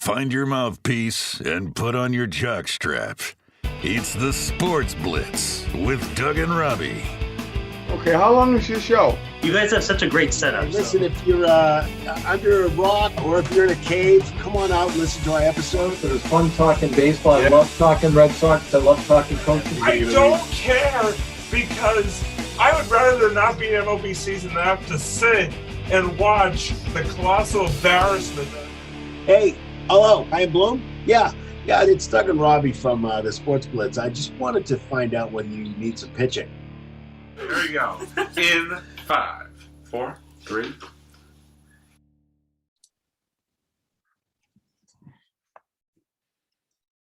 Find your mouthpiece and put on your jock straps. It's the Sports Blitz with Doug and Robbie. Okay, how long is your show? You guys have such a great setup. Listen, if you're under a rock or if you're in a cave, come on out and listen to our episode. It was fun talking baseball. I love talking Red Sox. I love talking coaching. I don't care because I would rather there not be an MLB season than have to sit and watch the colossal embarrassment. Hey, hello, I am Bloom. Yeah, it's Doug and Robbie from the Sports Blitz. I just wanted to find out whether you need some pitching. There you go. In 5, 4, 3.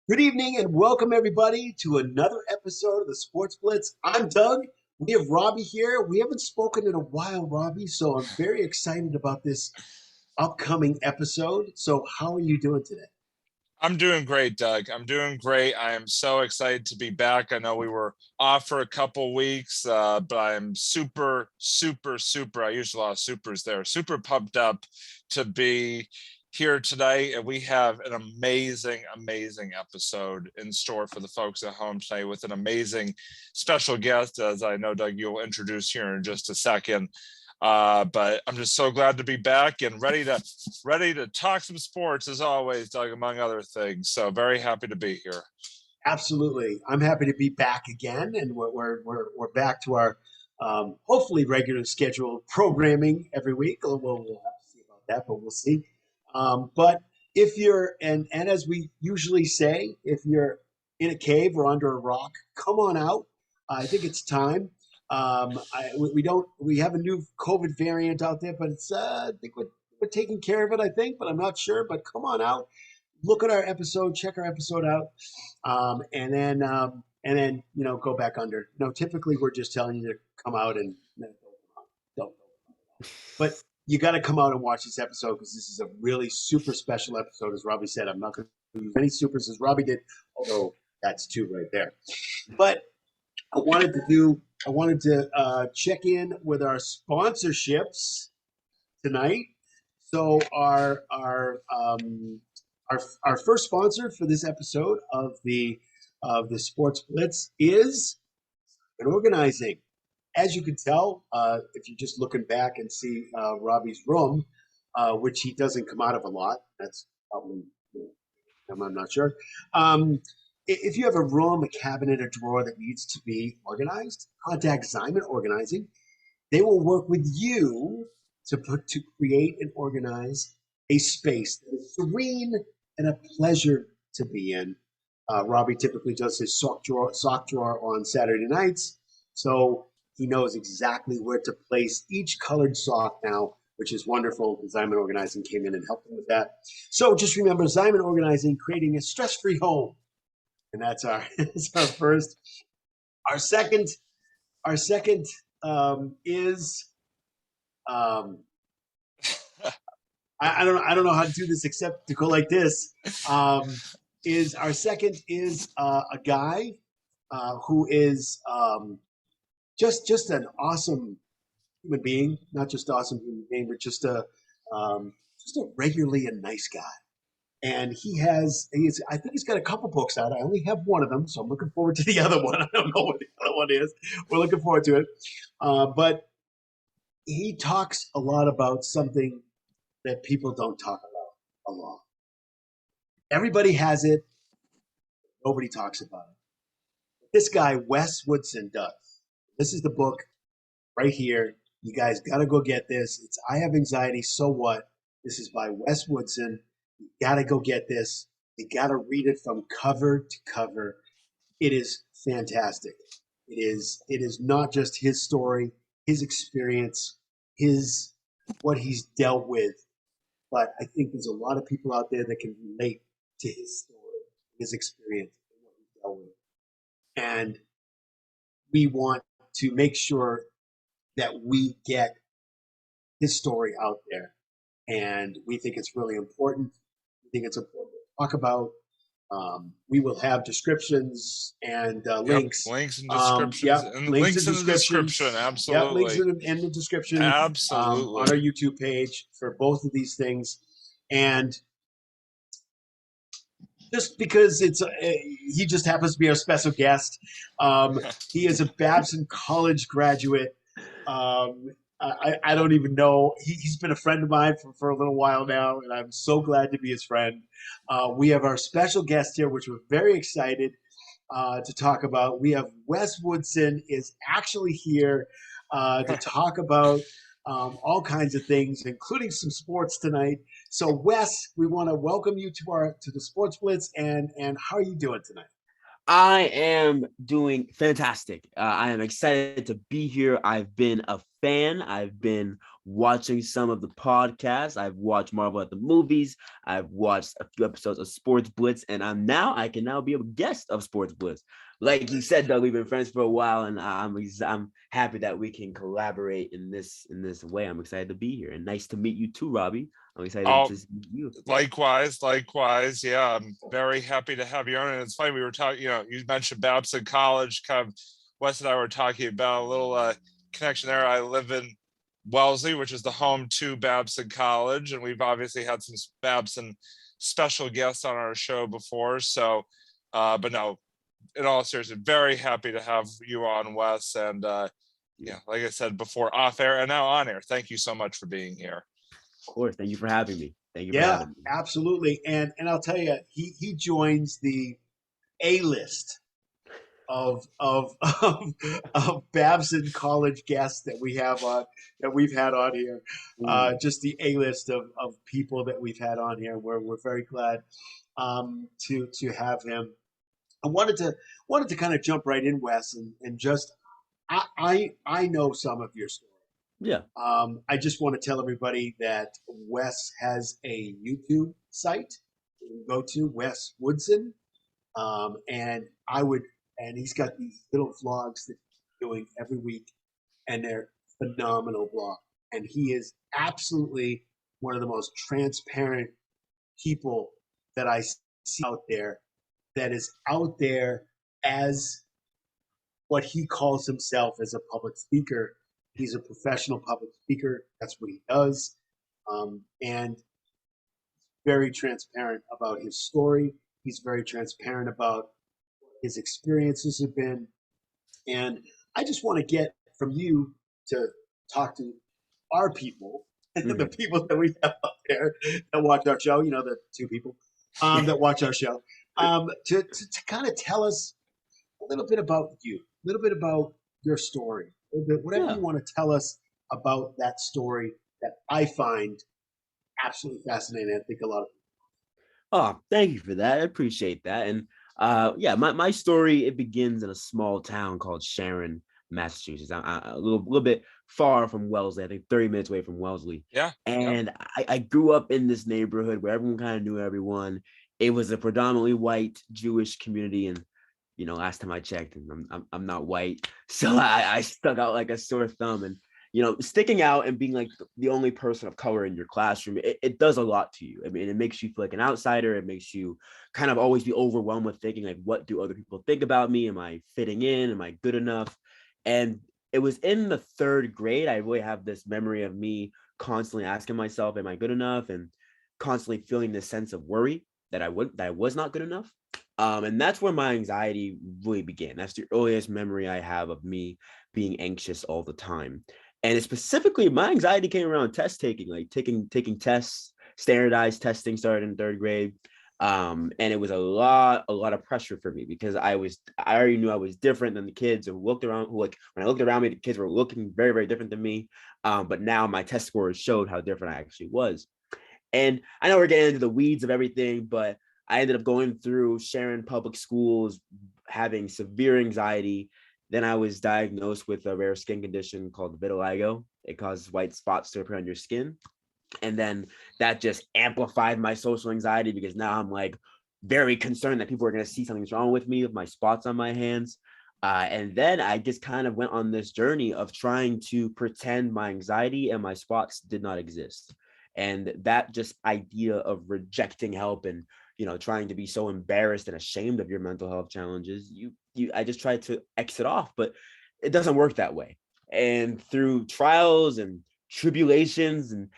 Good evening and welcome everybody to another episode of the Sports Blitz. I'm Doug. We have Robbie here. We haven't spoken in a while, Robbie, so I'm very excited about this upcoming episode. So how are you doing today? I'm doing great, Doug. I'm doing great. I am so excited to be back. I know we were off for a couple weeks, but I'm super, I used a lot of supers there, super pumped up to be here tonight. And we have an amazing episode in store for the folks at home tonight with an amazing special guest, as I know, Doug, you'll introduce here in just a second. But I'm just so glad to be back and ready to talk some sports as always, Doug, among other things. So very happy to be here. Absolutely. I'm happy to be back again, and we're back to our hopefully regular scheduled programming every week. We'll have to see about that, but we'll see. But if you're and as we usually say, if you're in a cave or under a rock, come on out. I think it's time. We have a new COVID variant out there, but it's I think we're taking care of it, I think, but I'm not sure. But come on out, look at our episode, check our episode out, and then go back under. Typically we're just telling you to come out and don't. But you got to come out and watch this episode because this is a really super special episode. As Robbie said, I'm not going to use any supers as Robbie did, although that's 2 right there. But I wanted to check in with our sponsorships tonight. So our first sponsor for this episode of the Sports Blitz is Organizing. As you can tell, if you're just looking back and see Robbie's room, which he doesn't come out of a lot, that's probably, I'm not sure. If you have a room, a cabinet, a drawer that needs to be organized, contact Zyman Organizing. They will work with you to create and organize a space that is serene and a pleasure to be in. Robbie typically does his sock drawer on Saturday nights, so he knows exactly where to place each colored sock now, which is wonderful. Zyman Organizing came in and helped him with that. So just remember, Zyman Organizing, creating a stress-free home. And that's our first. Our second is I don't know how to do this except to go like this. Is our second is a guy who is just an awesome human being, not just awesome human being, but just a regularly a nice guy. And I think he's got a couple books out. I only have one of them, so I'm looking forward to the other one. I don't know what the other one is. We're looking forward to it. But he talks a lot about something that people don't talk about a lot. Everybody has it. Nobody talks about it. This guy, Wes Woodson, does. This is the book right here. You guys got to go get this. It's I Have Anxiety, So What? This is by Wes Woodson. You got to go get this. You got to read it from cover to cover. It is fantastic. It is not just his story, his experience, what he's dealt with, but I think there's a lot of people out there that can relate to his story, his experience, and what he's dealt with. And we want to make sure that we get his story out there. And we think it's really important. We think it's important to talk about. We will have descriptions and links. Links and descriptions. And links in the description, absolutely. Links in the description. Absolutely. On our YouTube page for both of these things. And just because he just happens to be our special guest. He is a Babson College graduate. I don't even know. He's been a friend of mine for a little while now, and I'm so glad to be his friend. We have our special guest here, which we're very excited to talk about. We have Wes Woodson is actually here to talk about all kinds of things, including some sports tonight. So, Wes, we want to welcome you to the Sports Blitz, and how are you doing tonight? I am doing fantastic. I am excited to be here. I've been a fan. I've been watching some of the podcasts. I've watched Marvel at the movies. I've watched a few episodes of Sports Blitz, and I can now be a guest of Sports Blitz. Like you said, Doug, we've been friends for a while, and I'm happy that we can collaborate in this way. I'm excited to be here, and nice to meet you too, Robbie. I'm excited Oh, to meet you. likewise. Yeah, I'm very happy to have you on. And it's funny, we were talking, you mentioned Babson College, kind of Wes and I were talking about a little connection there. I live in Wellesley, which is the home to Babson College, and we've obviously had some Babson special guests on our show before. So, but no, in all seriousness, very happy to have you on, Wes. And yeah, like I said before, off air and now on air. Thank you so much for being here. Of course, thank you for having me. Thank you for Yeah, having me. absolutely. And I'll tell you, he joins the A list of Babson College guests that we've had on here. Just the A list of people that we've had on here. We're very glad to have him. I wanted to kind of jump right in, Wes, and just I know some of your story. Yeah. I just want to tell everybody that Wes has a YouTube site. You can go to Wes Woodson, and he's got these little vlogs that he's doing every week, and they're phenomenal vlogs. And he is absolutely one of the most transparent people that I see out there. That is out there as what he calls himself as a public speaker. He's a professional public speaker. That's what he does. And very transparent about his story. He's very transparent about what his experiences have been. And I just want to get from you to talk to our people, the people that we have up there that watch our show, the two people that watch our show, to kind of tell us a little bit about you, a little bit about your story, a little bit, whatever you want to tell us about that story that I find absolutely fascinating. I think a lot of people. Oh, thank you for that. I appreciate that. And yeah, my story, it begins in a small town called Sharon, Massachusetts. I'm a little bit far from Wellesley. I think 30 minutes away from Wellesley. Yeah. And I grew up in this neighborhood where everyone kind of knew everyone. It was a predominantly white Jewish community, and last time I checked, and I'm not white, so I stuck out like a sore thumb. And sticking out and being like the only person of color in your classroom, it does a lot to you. I mean, it makes you feel like an outsider. It makes you kind of always be overwhelmed with thinking like, what do other people think about me? Am I fitting in? Am I good enough? And it was in the third grade, I really have this memory of me constantly asking myself, am I good enough? And constantly feeling this sense of worry that I was not good enough. And that's where my anxiety really began. That's the earliest memory I have of me being anxious all the time. And specifically, my anxiety came around test taking, like taking tests. Standardized testing started in third grade. And it was a lot of pressure for me because I already knew I was different than the kids who looked around, when I looked around me, the kids were looking very, very different than me. But now my test scores showed how different I actually was. And I know we're getting into the weeds of everything, but I ended up going through Sharon public schools, having severe anxiety. Then I was diagnosed with a rare skin condition called vitiligo. It causes white spots to appear on your skin. And then that just amplified my social anxiety because now I'm like very concerned that people are going to see something's wrong with me, with my spots on my hands. And then I just kind of went on this journey of trying to pretend my anxiety and my spots did not exist. And that just idea of rejecting help and trying to be so embarrassed and ashamed of your mental health challenges, I just tried to exit off, but it doesn't work that way. And through trials and tribulations and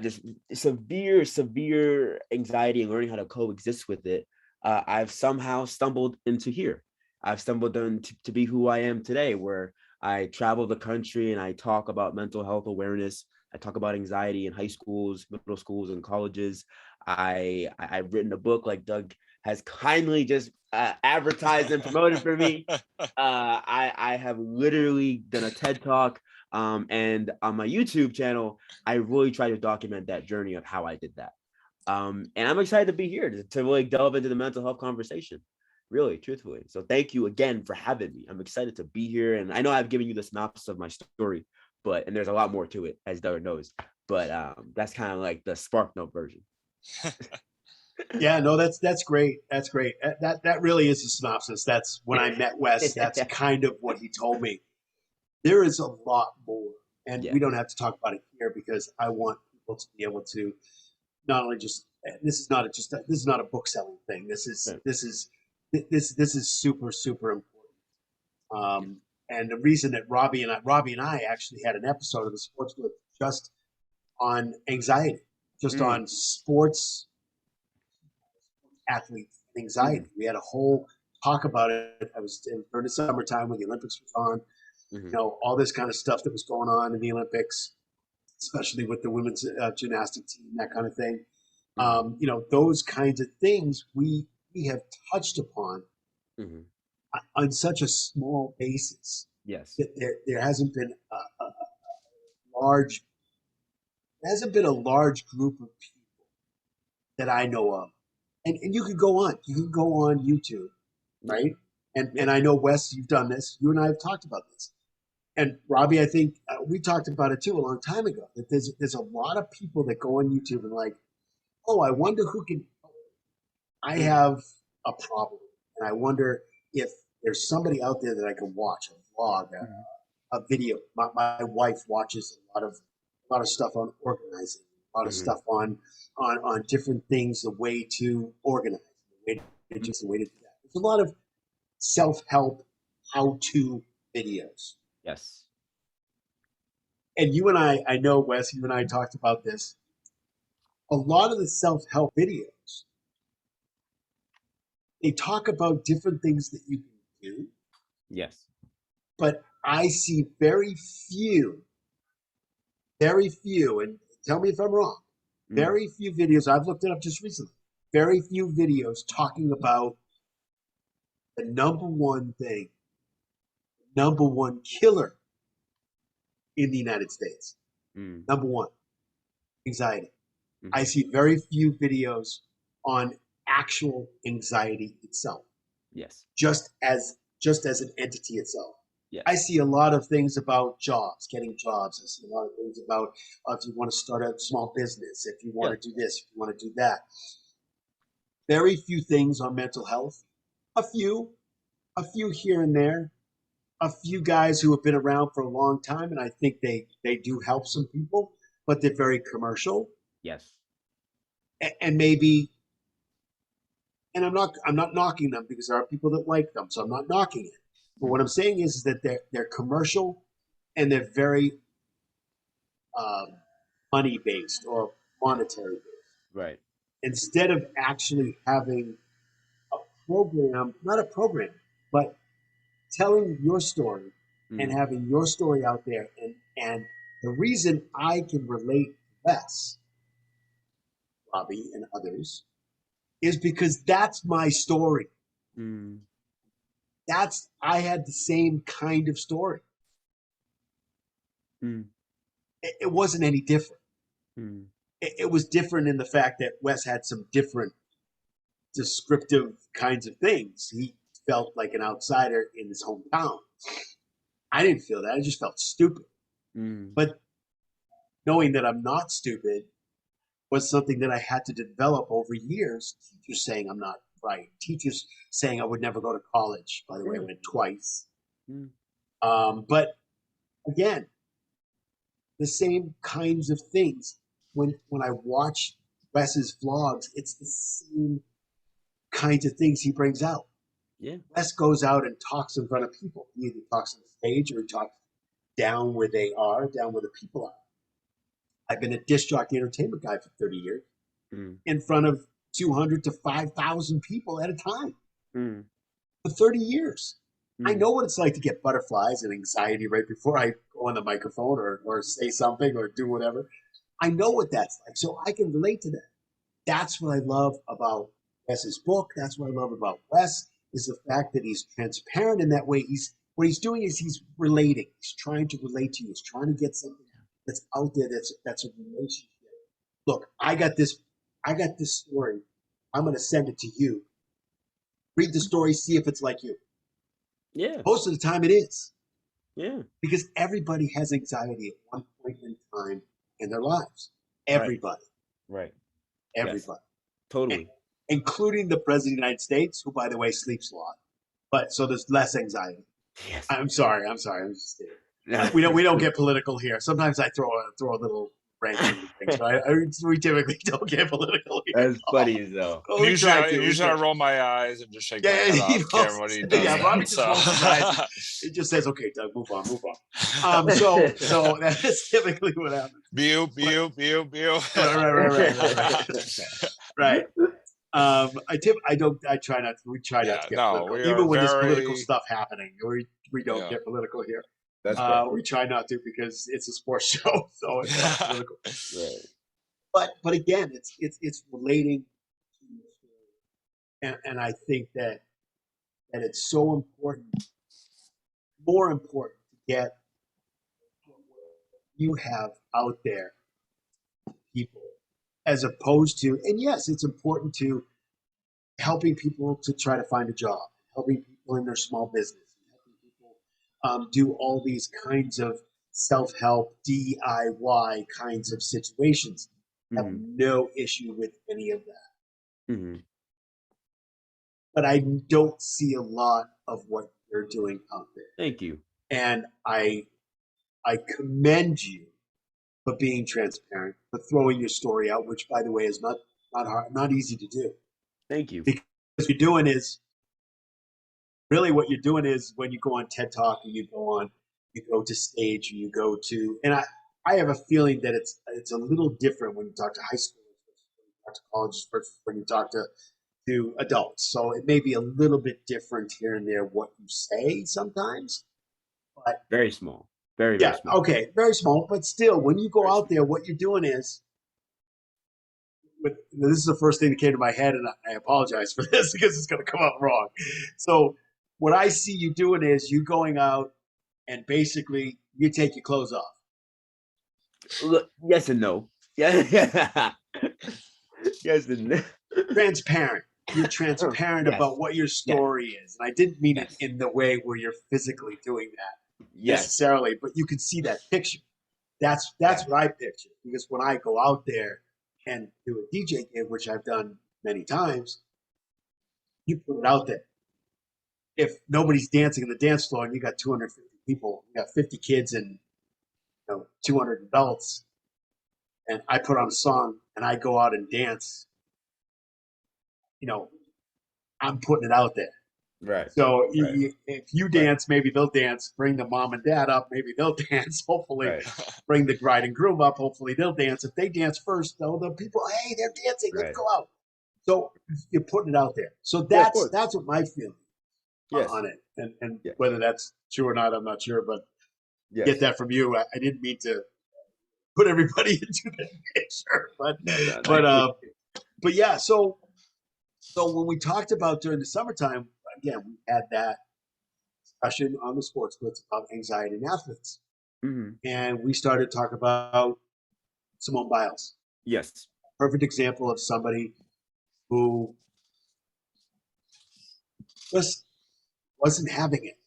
just severe anxiety and learning how to coexist with it, I've somehow stumbled into here. I've stumbled into to be who I am today, where I travel the country and I talk about mental health awareness. I talk about anxiety in high schools, middle schools, and colleges. I've written a book, like Doug has kindly just advertised and promoted for me. I have literally done a TED talk, and on my YouTube channel, I really try to document that journey of how I did that. And I'm excited to be here to really delve into the mental health conversation, really, truthfully. So thank you again for having me. I'm excited to be here. And I know I've given you the synopsis of my story, and there's a lot more to it, as Doug knows. But that's kind of like the Spark Note version. Yeah, no, that's great. That's great. That really is a synopsis. That's when I met Wes. That's kind of what he told me. There is a lot more, and we don't have to talk about it here because I want people to be able to not only just this is not a book selling thing. This is super important. And the reason that Robbie and I actually had an episode of the Sports Blitz just on anxiety, just on sports athletes and anxiety. We had a whole talk about it. I was during the summertime when the Olympics was on. You know, all this kind of stuff that was going on in the Olympics, especially with the women's gymnastic team, that kind of thing. You know, those kinds of things we have touched upon on such a small basis. Yes, there hasn't been a large group of people that I know of, and you could go on. You can go on YouTube, right? And I know, Wes, you've done this. You and I have talked about this. And Robbie, I think we talked about it too a long time ago. That there's a lot of people that go on YouTube and like, oh, I wonder who can. I have a problem, and I wonder if there's somebody out there that I can watch a vlog, a video. My wife watches a lot of stuff on organizing, a lot of stuff on different things, the way to organize, the way to do that. There's a lot of self-help, how-to videos. yes, And you and I know, Wes, you and I talked about this. A lot of the self-help videos, they talk about different things that you can do. yes, But I see very few, and tell me if I'm wrong, very few videos, I've looked it up just recently, very few videos talking about the number one thing, number one killer in the United States. Number one, anxiety. I see very few videos on actual anxiety itself. yes, Just as an entity itself. yes. I see a lot of things about jobs, getting jobs. I see a lot of things about if you want to start a small business, if you want to do this, if you want to do that. Very few things on mental health. A few here and there. A few guys who have been around for a long time, and I think they do help some people, but they're very commercial. Yes. And maybe, and I'm not knocking them because there are people that like them, so I'm not knocking it. But what I'm saying is that they're commercial and they're very money based or monetary based. Right. Instead of actually having a program, not a program, but telling your story and having your story out there. And the reason I can relate less, Robbie and others, is because that's my story. I had the same kind of story. It wasn't any different. It was different in the fact that Wes had some different descriptive kinds of things. He felt like an outsider in his hometown. I didn't feel that. I just felt stupid. But knowing that I'm not stupid was something that I had to develop over years. Teachers saying I'm not right. Teachers saying I would never go to college. By the way, I went twice. But again, the same kinds of things. When I watch Wes's vlogs, it's the same kinds of things he brings out. Yeah. Wes goes out and talks in front of people. He either talks on stage or he talks down where they are, down where the people are. I've been a disc jockey entertainment guy for 30 years in front of 200 to 5,000 people at a time Mm. for 30 years. I Mm. know what it's like to get butterflies and anxiety right before I go on the microphone or say something or do whatever. I know what that's like, so I can relate to that. That's what I love about Wes's book. That's what I love about Wes is the fact that he's transparent in that way. What he's doing is he's relating. He's trying to relate to you. He's trying to get something that's out there that's a relationship. Look, I got this story. I'm going to send it to you. Read the story, see if it's like you. Yeah. Most of the time, it is. Yeah. Because everybody has anxiety at one point in time in their lives. Everybody. Right. Everybody. Yes. Totally. Including the President of the United States, who, by the way, sleeps a lot. But so there's less anxiety. Yes. I'm sorry. I'm just kidding. We don't get political here. Sometimes I throw a little wrench into things, but we typically don't get political here. That's funny as hell. Oh, we try to. Usually I roll my eyes and just shake my Yeah, head he off camera when he does that. Robbie just rolls his eyes. It just says, "Okay, Doug, move on." So that's typically what happens. Bew. Right. I try not to. We try not to get political. Even when there's political stuff happening, we don't get political here. That's great. We try not to because it's a sports show, so it's not political. Right. But again, it's relating to the story. And I think that it's so important, more important to get what you have out there, people, as opposed to, and yes, it's important to helping people to try to find a job, helping people in their small business, helping people do all these kinds of self-help, DIY kinds of situations. I have no issue with any of that. Mm-hmm. But I don't see a lot of what they're doing out there. Thank you. And I commend you for being transparent, for throwing your story out, which, by the way, is not hard, not easy to do. Thank you. Because what you're doing is really what you're doing is when you go on TED Talk and you go to stage and you go to, and I have a feeling that it's a little different when you talk to high schoolers versus when you talk to colleges versus when you talk to adults. So it may be a little bit different here and there what you say sometimes, but very small. Very small. Okay, very small, but still, when you go out there, what you're doing is, this is the first thing that came to my head, and I apologize for this because it's going to come out wrong. So what I see you doing is you going out and basically you take your clothes off. Look, yes and no. Yeah. Yes and no. Transparent. You're transparent about what your story is. And I didn't mean it in the way where you're physically doing that necessarily, but you can see that picture. That's what I picture. Because when I go out there and do a DJ gig, which I've done many times, you put it out there. If nobody's dancing on the dance floor and you got 250 people, you got 50 kids and 200 adults, and I put on a song and I go out and dance, I'm putting it out there. Right. So if you dance, maybe they'll dance. Bring the mom and dad up, maybe they'll dance. Hopefully, bring the bride and groom up. Hopefully, they'll dance. If they dance first, though, the people, hey, they're dancing. Let's go out. So you're putting it out there. So that's what my feeling on it. And whether that's true or not, I'm not sure. But get that from you. I didn't mean to put everybody into that picture, but yeah. So when we talked about during the summertime, again, we had that discussion on the Sports Blitz about anxiety in athletes. Mm-hmm. And we started talking about Simone Biles. Yes. Perfect example of somebody who just wasn't having it.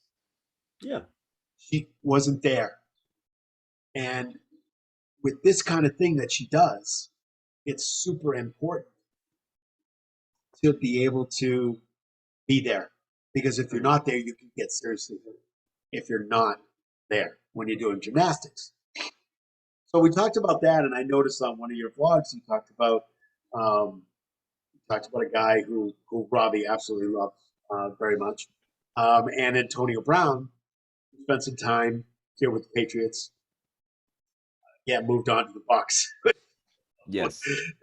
Yeah. She wasn't there. And with this kind of thing that she does, it's super important to be able to be there. Because if you're not there, you can get seriously hurt if you're not there when you're doing gymnastics. So we talked about that, and I noticed on one of your vlogs you talked about a guy who Robbie absolutely loves very much, and Antonio Brown, who spent some time here with the Patriots. Moved on to the Bucs. Yes.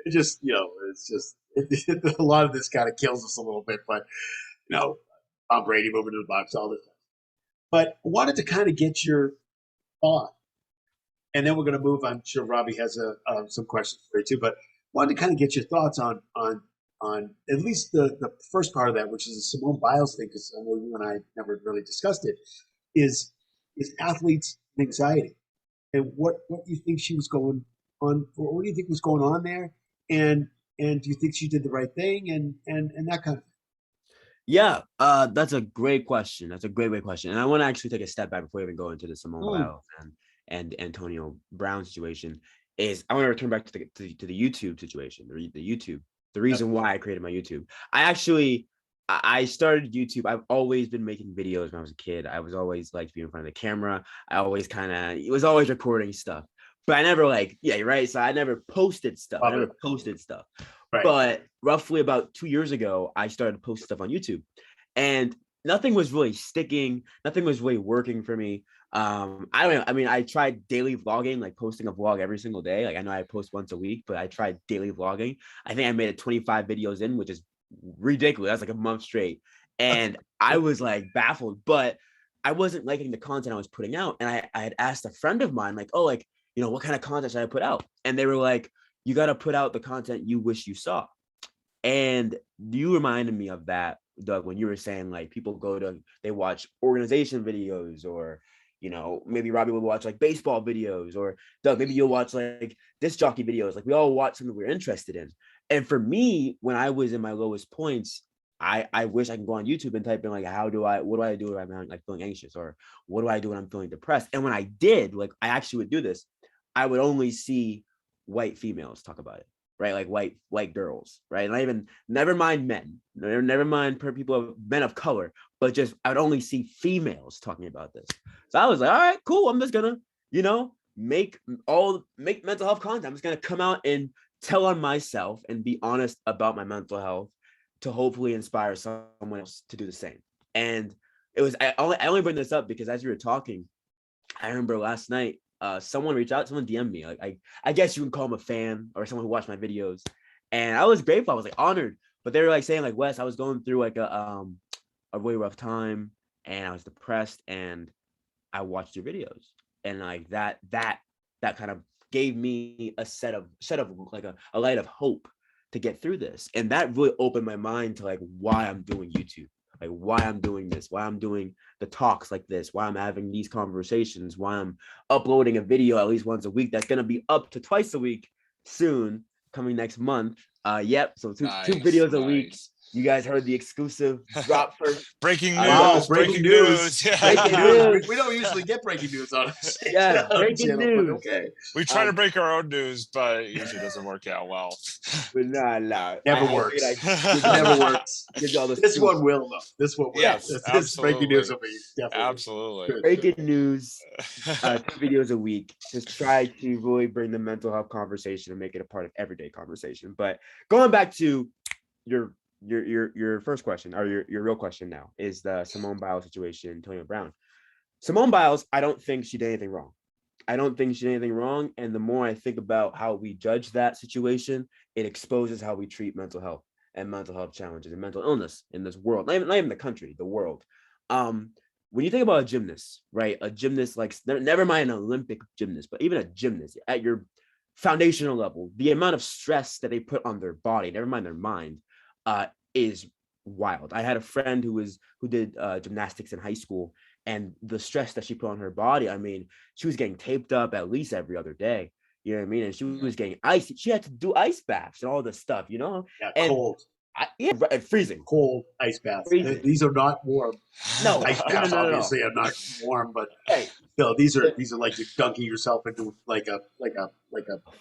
It's just A lot of this kind of kills us a little bit, but Tom Brady moving to the Bucs, all this. But I wanted to kind of get your thought, and then we're going to move on. I'm sure Robbie has some questions for you too, but wanted to kind of get your thoughts on at least the first part of that, which is the Simone Biles thing, because I know you and I never really discussed it. Is athletes' anxiety, and what you think she was going on? What do you think was going on there? And do you think she did the right thing? And that kind of thing. Yeah, that's a great question. That's a great question. And I want to actually take a step back before we even go into the Simone Biles and Antonio Brown situation. Is I want to return back to the YouTube situation, the reason why I created my YouTube. I started YouTube. I've always been making videos when I was a kid. I was always like to be in front of the camera. I always it was always recording stuff, but I never right. So I never posted stuff. Right. But roughly about 2 years ago, I started posting stuff on YouTube, and nothing was really sticking. Nothing was really working for me. I tried daily vlogging, like posting a vlog every single day. Like I know I post once a week, but I tried daily vlogging. I think I made it 25 videos in, which is ridiculous. That's like a month straight. And I was like baffled, but I wasn't liking the content I was putting out. And I had asked a friend of mine, like, oh, like, what kind of content should I put out? And they were like, you got to put out the content you wish you saw. And you reminded me of that, Doug, when you were saying like people they watch organization videos, or, maybe Robbie will watch like baseball videos, or Doug, maybe you'll watch like disc jockey videos. Like we all watch something we're interested in. And for me, when I was in my lowest points, I wish I can go on YouTube and type in like, what do I do when I'm like feeling anxious, or what do I do when I'm feeling depressed? And when I did, like I actually would do this, I would only see white females talk about it, right? Like white girls, right? And never mind men, never mind men of color, but just I would only see females talking about this. So I was like, all right, cool. I'm just gonna, make mental health content. I'm just gonna come out and tell on myself and be honest about my mental health to hopefully inspire someone else to do the same. And it was I only bring this up because as you were talking, I remember last night. Someone reached out, someone DM'd me. Like I guess you can call them a fan or someone who watched my videos. And I was grateful. I was like honored. But they were like saying like, Wes, I was going through like a really rough time and I was depressed and I watched your videos. And like that kind of gave me a set of like a light of hope to get through this. And that really opened my mind to like why I'm doing YouTube. Like why I'm doing this, why I'm doing the talks like this, why I'm having these conversations, why I'm uploading a video at least once a week. That's going to be up to twice a week soon, coming next month. Yep. So two videos a week. You guys heard the exclusive drop first. Breaking news. Breaking news. Yeah. Breaking news. We don't usually get breaking news on us. Yeah, breaking news. Okay. We try to break our own news, but it usually doesn't work out well. But no. Never works. It never works. This one will, though. This one will. Yes, this breaking news will be definitely. Absolutely. Good. Breaking news, 2 videos a week. Just try to really bring the mental health conversation and make it a part of everyday conversation. But going back to your first question, or your real question now, is the Simone Biles situation, Antonio Brown. Simone Biles, I don't think she did anything wrong. And the more I think about how we judge that situation, it exposes how we treat mental health and mental health challenges and mental illness in this world, not even the country, the world. When you think about a gymnast, right? A gymnast, like never mind an Olympic gymnast, but even a gymnast at your foundational level, the amount of stress that they put on their body, never mind their mind, is wild. I had a friend who did gymnastics in high school, and the stress that she put on her body, I mean, she was getting taped up at least every other day. You know what I mean? And she was getting icy. She had to do ice baths and all this stuff, Yeah, and cold. Freezing. Cold ice baths. Freezing. These are not warm. No, Ice baths no. obviously are not warm, but Hey, these are like you're dunking yourself into like a tub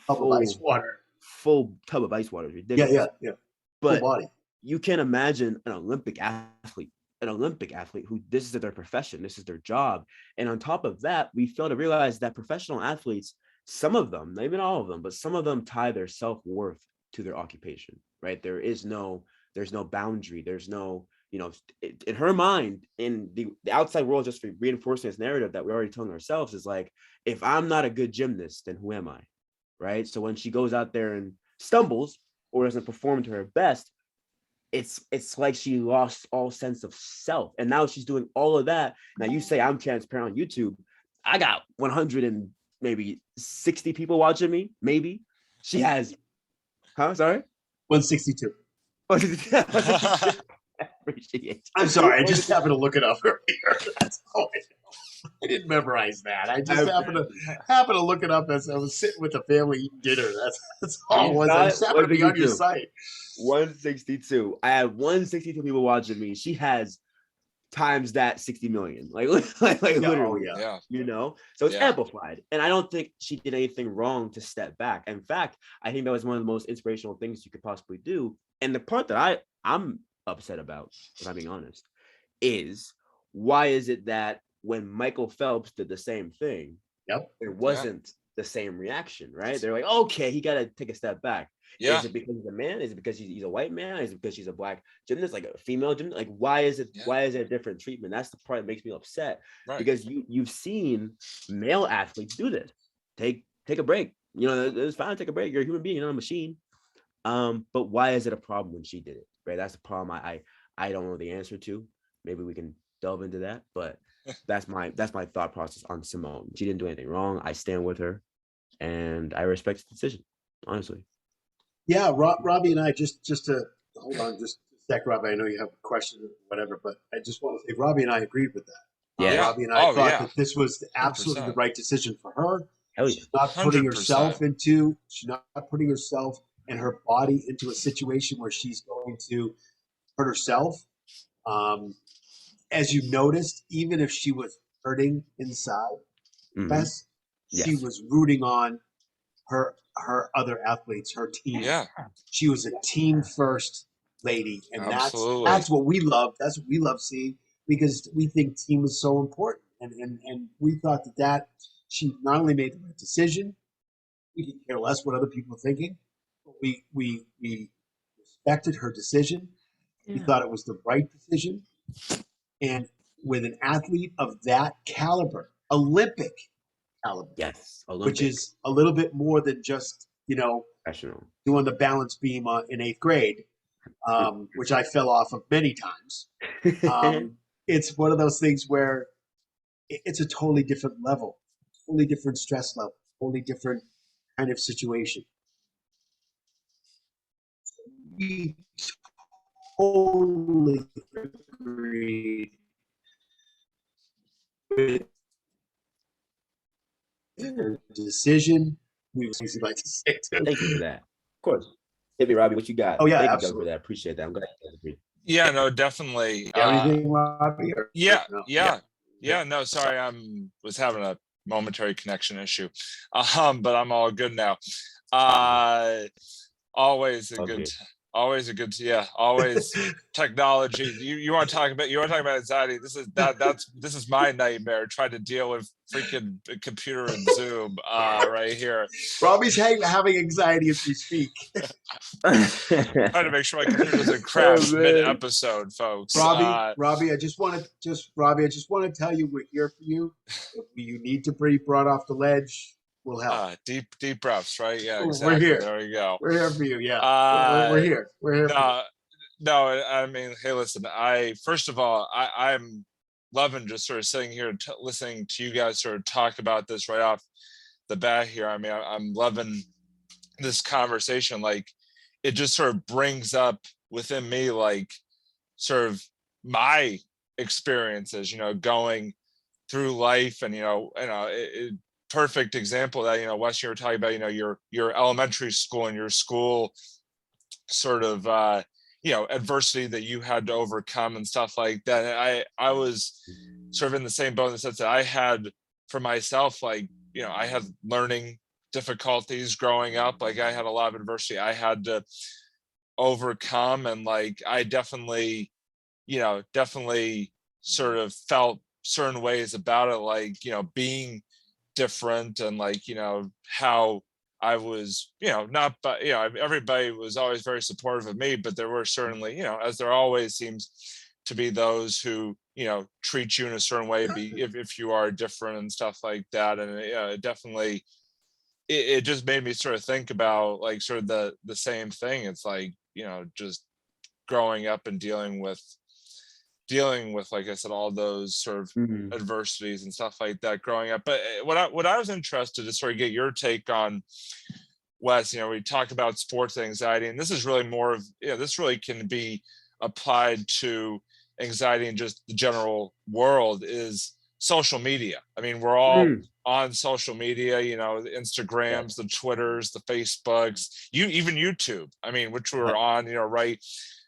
of ice water. Full tub of ice water is ridiculous. Yeah. But full body. you can imagine an Olympic athlete who this is their profession, this is their job. And on top of that, we fail to realize that professional athletes, some of them, not even all of them, but some of them tie their self-worth to their occupation, right? There's no boundary. There's no, in her mind, in the outside world, just reinforcing this narrative that we're already telling ourselves, is like, if I'm not a good gymnast, then who am I? Right? So when she goes out there and stumbles, or doesn't perform to her best, it's like she lost all sense of self. And now she's doing all of that. Now you say I'm transparent on YouTube. I got 100 and maybe 60 people watching me, maybe. She has, sorry? 162. Appreciate I'm sorry, I just happened to look it up earlier. That's all I know. I didn't memorize that. I just happened to look it up as I was sitting with the family eating dinner. That's all it was. I just happened to be on your site. 162. I have 162 people watching me. She has times that 60 million. Like literally. Yeah. You know? So it's amplified. And I don't think she did anything wrong to step back. In fact, I think that was one of the most inspirational things you could possibly do. And the part that I'm upset about, if I'm being honest, is why is it that when Michael Phelps did the same thing, there wasn't the same reaction, right? They're like, okay, he got to take a step back. Yeah. Is it because he's a man? Is it because he's a white man? Is it because she's a black gymnast, like a female gymnast? Like, why is it? Why is there a different treatment? That's the part that makes me upset, because you've seen male athletes do this. Take a break. You know, it's fine to take a break. You're a human being, you're not a machine. But why is it a problem when she did it? Right? That's the problem. I don't know the answer to. Maybe we can delve into that, but that's my thought process on Simone. She didn't do anything wrong. I stand with her, and I respect the decision, honestly. Yeah, Robbie and I just to hold on just a sec, Robbie. I know you have a question or whatever, but I just want to say Robbie and I agreed with that. Yeah, Robbie and I thought that this was absolutely 100%. the right decision for her. Hell yeah. She's not putting 100%. herself and her body into a situation where she's going to hurt herself. As you noticed, even if she was hurting inside, she was rooting on her other athletes, her team. Yeah. She was a team first lady, and Absolutely. that's what we love. That's what we love seeing, because we think team is so important, and we thought that she not only made the right decision, we didn't care less what other people were thinking, but we respected her decision. We thought it was the right decision, and with an athlete of that caliber, Olympic caliber, which is a little bit more than just professional doing the balance beam in 8th grade, which I fell off of many times. It's one of those things where it's a totally different level, totally different stress level, totally different kind of situation. We totally agree with her decision. We would like to say too. Thank you for that. Of course. Hit me, Robbie. What you got? Oh yeah, Thank absolutely. you for that. Appreciate that. I'm glad you guys agree. Yeah, no, definitely. Anything, Robbie? No, sorry, was having a momentary connection issue, but I'm all good now. Always a good technology. You want to talk about anxiety? This is my nightmare, trying to deal with freaking computer and Zoom right here. Robbie's having anxiety as we speak. Trying to make sure my computer doesn't crash mid-episode, folks. Robbie, I just want to tell you we're here for you. If you need to be brought off the ledge, we'll help. Deep breaths, right? Yeah, exactly. We're here. There we go. We're here for you. Yeah, we're here. We're here. No, I mean, hey, listen. First of all, I'm loving just sort of sitting here listening to you guys sort of talk about this right off the bat here. I mean, I'm loving this conversation. Like, it just sort of brings up within me, like, sort of my experiences, going through life, and perfect example that Wes, you were talking about your elementary school and your school sort of adversity that you had to overcome and stuff like that. I was sort of in the same boat in the sense that I had for myself, like, I had learning difficulties growing up. Like, I had a lot of adversity I had to overcome, and like I definitely sort of felt certain ways about it, like being different, and like how I was not, but everybody was always very supportive of me, but there were certainly as there always seems to be those who treat you in a certain way if you are different and stuff like that. And it definitely it just made me sort of think about like sort of the same thing. It's like, just growing up and dealing with, like I said, all those sort of Mhm. adversities and stuff like that growing up. But what I was interested to sort of get your take on, Wes, we talk about sports anxiety, and this is really more of, this really can be applied to anxiety in just the general world, is social media. I mean, we're all on social media, the Instagrams, the Twitters, the Facebooks, even YouTube. I mean, which we're on, right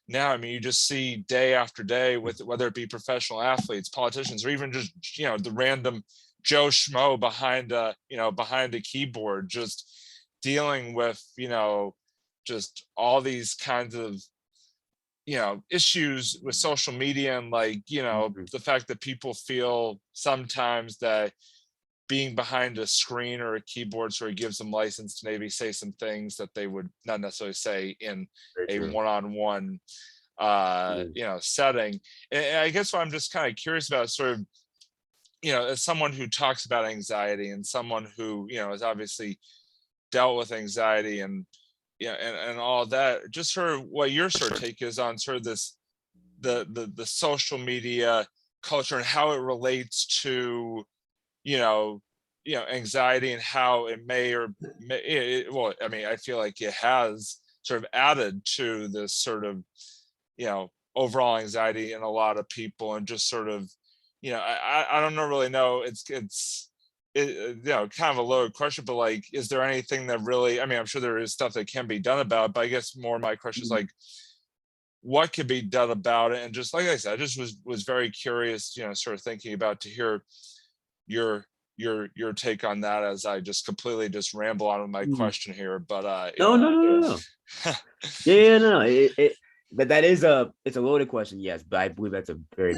now. I mean, you just see day after day with whether it be professional athletes, politicians, or even just, the random Joe Schmo behind a keyboard, just dealing with, just all these kinds of, issues with social media, and like, the fact that people feel sometimes that being behind a screen or a keyboard sort of gives them license to maybe say some things that they would not necessarily say in a one-on-one setting. And I guess what I'm just kind of curious about is sort of, as someone who talks about anxiety and someone who, has obviously dealt with anxiety and and all that, just sort of what your sort of take is on sort of this the social media culture and how it relates to anxiety, and how it well, I mean, I feel like it has sort of added to this sort of overall anxiety in a lot of people, and just sort of I don't really know, it's kind of a loaded question, but like, is there anything that really, I mean, I'm sure there is stuff that can be done about it, but I guess more my question is like, what could be done about it? And just like I said, I just was very curious, sort of thinking about, to hear your take on that, as I just completely just ramble on with my question here. But No. No. But that is it's a loaded question, yes, but I believe that's a very,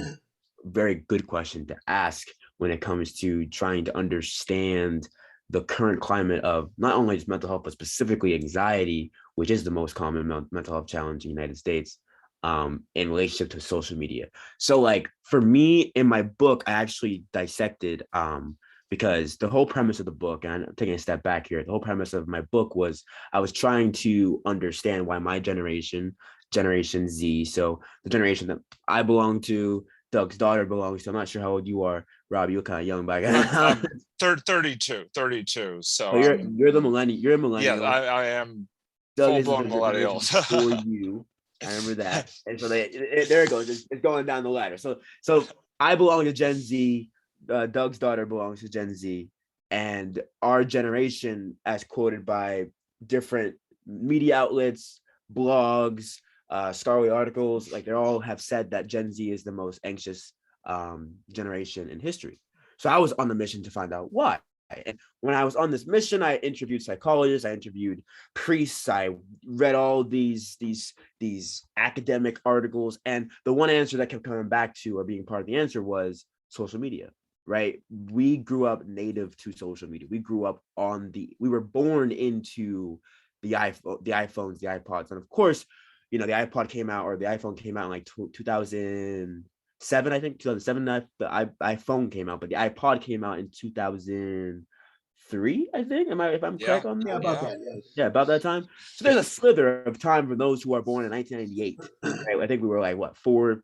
very good question to ask when it comes to trying to understand the current climate of not only just mental health, but specifically anxiety, which is the most common mental health challenge in the United States, in relationship to social media. So like for me, in my book, I actually dissected, because the whole premise of the book, and I'm taking a step back here, the whole premise of my book was I was trying to understand why my Generation Z, so the generation that I belong to, Doug's daughter belongs to. I'm not sure how old you are, Rob. You're kind of young back then. 32. So you're the millennial. You're a millennial. Yeah, I am Doug full-blown millennial. For you, I remember that. And so there it goes. It's going down the ladder. So I belong to Gen Z. Doug's daughter belongs to Gen Z, and our generation, as quoted by different media outlets, blogs, scholarly articles, like they all have said that Gen Z is the most anxious generation in history. So I was on the mission to find out why. And when I was on this mission, I interviewed psychologists, I interviewed priests, I read all these academic articles, and the one answer that kept coming back to, or being part of the answer, was social media. Right? We grew up native to social media. We grew up we were born into the iPhones, the iPods, and of course, the iPod came out, or the iPhone came out in like 2007, I think 2007. The iPhone came out, but the iPod came out in 2003, I think. If I'm correct on that? Yeah, about that. Yeah, about that time. So there's a slither of time for those who are born in 1998. Right? I think we were like what, 4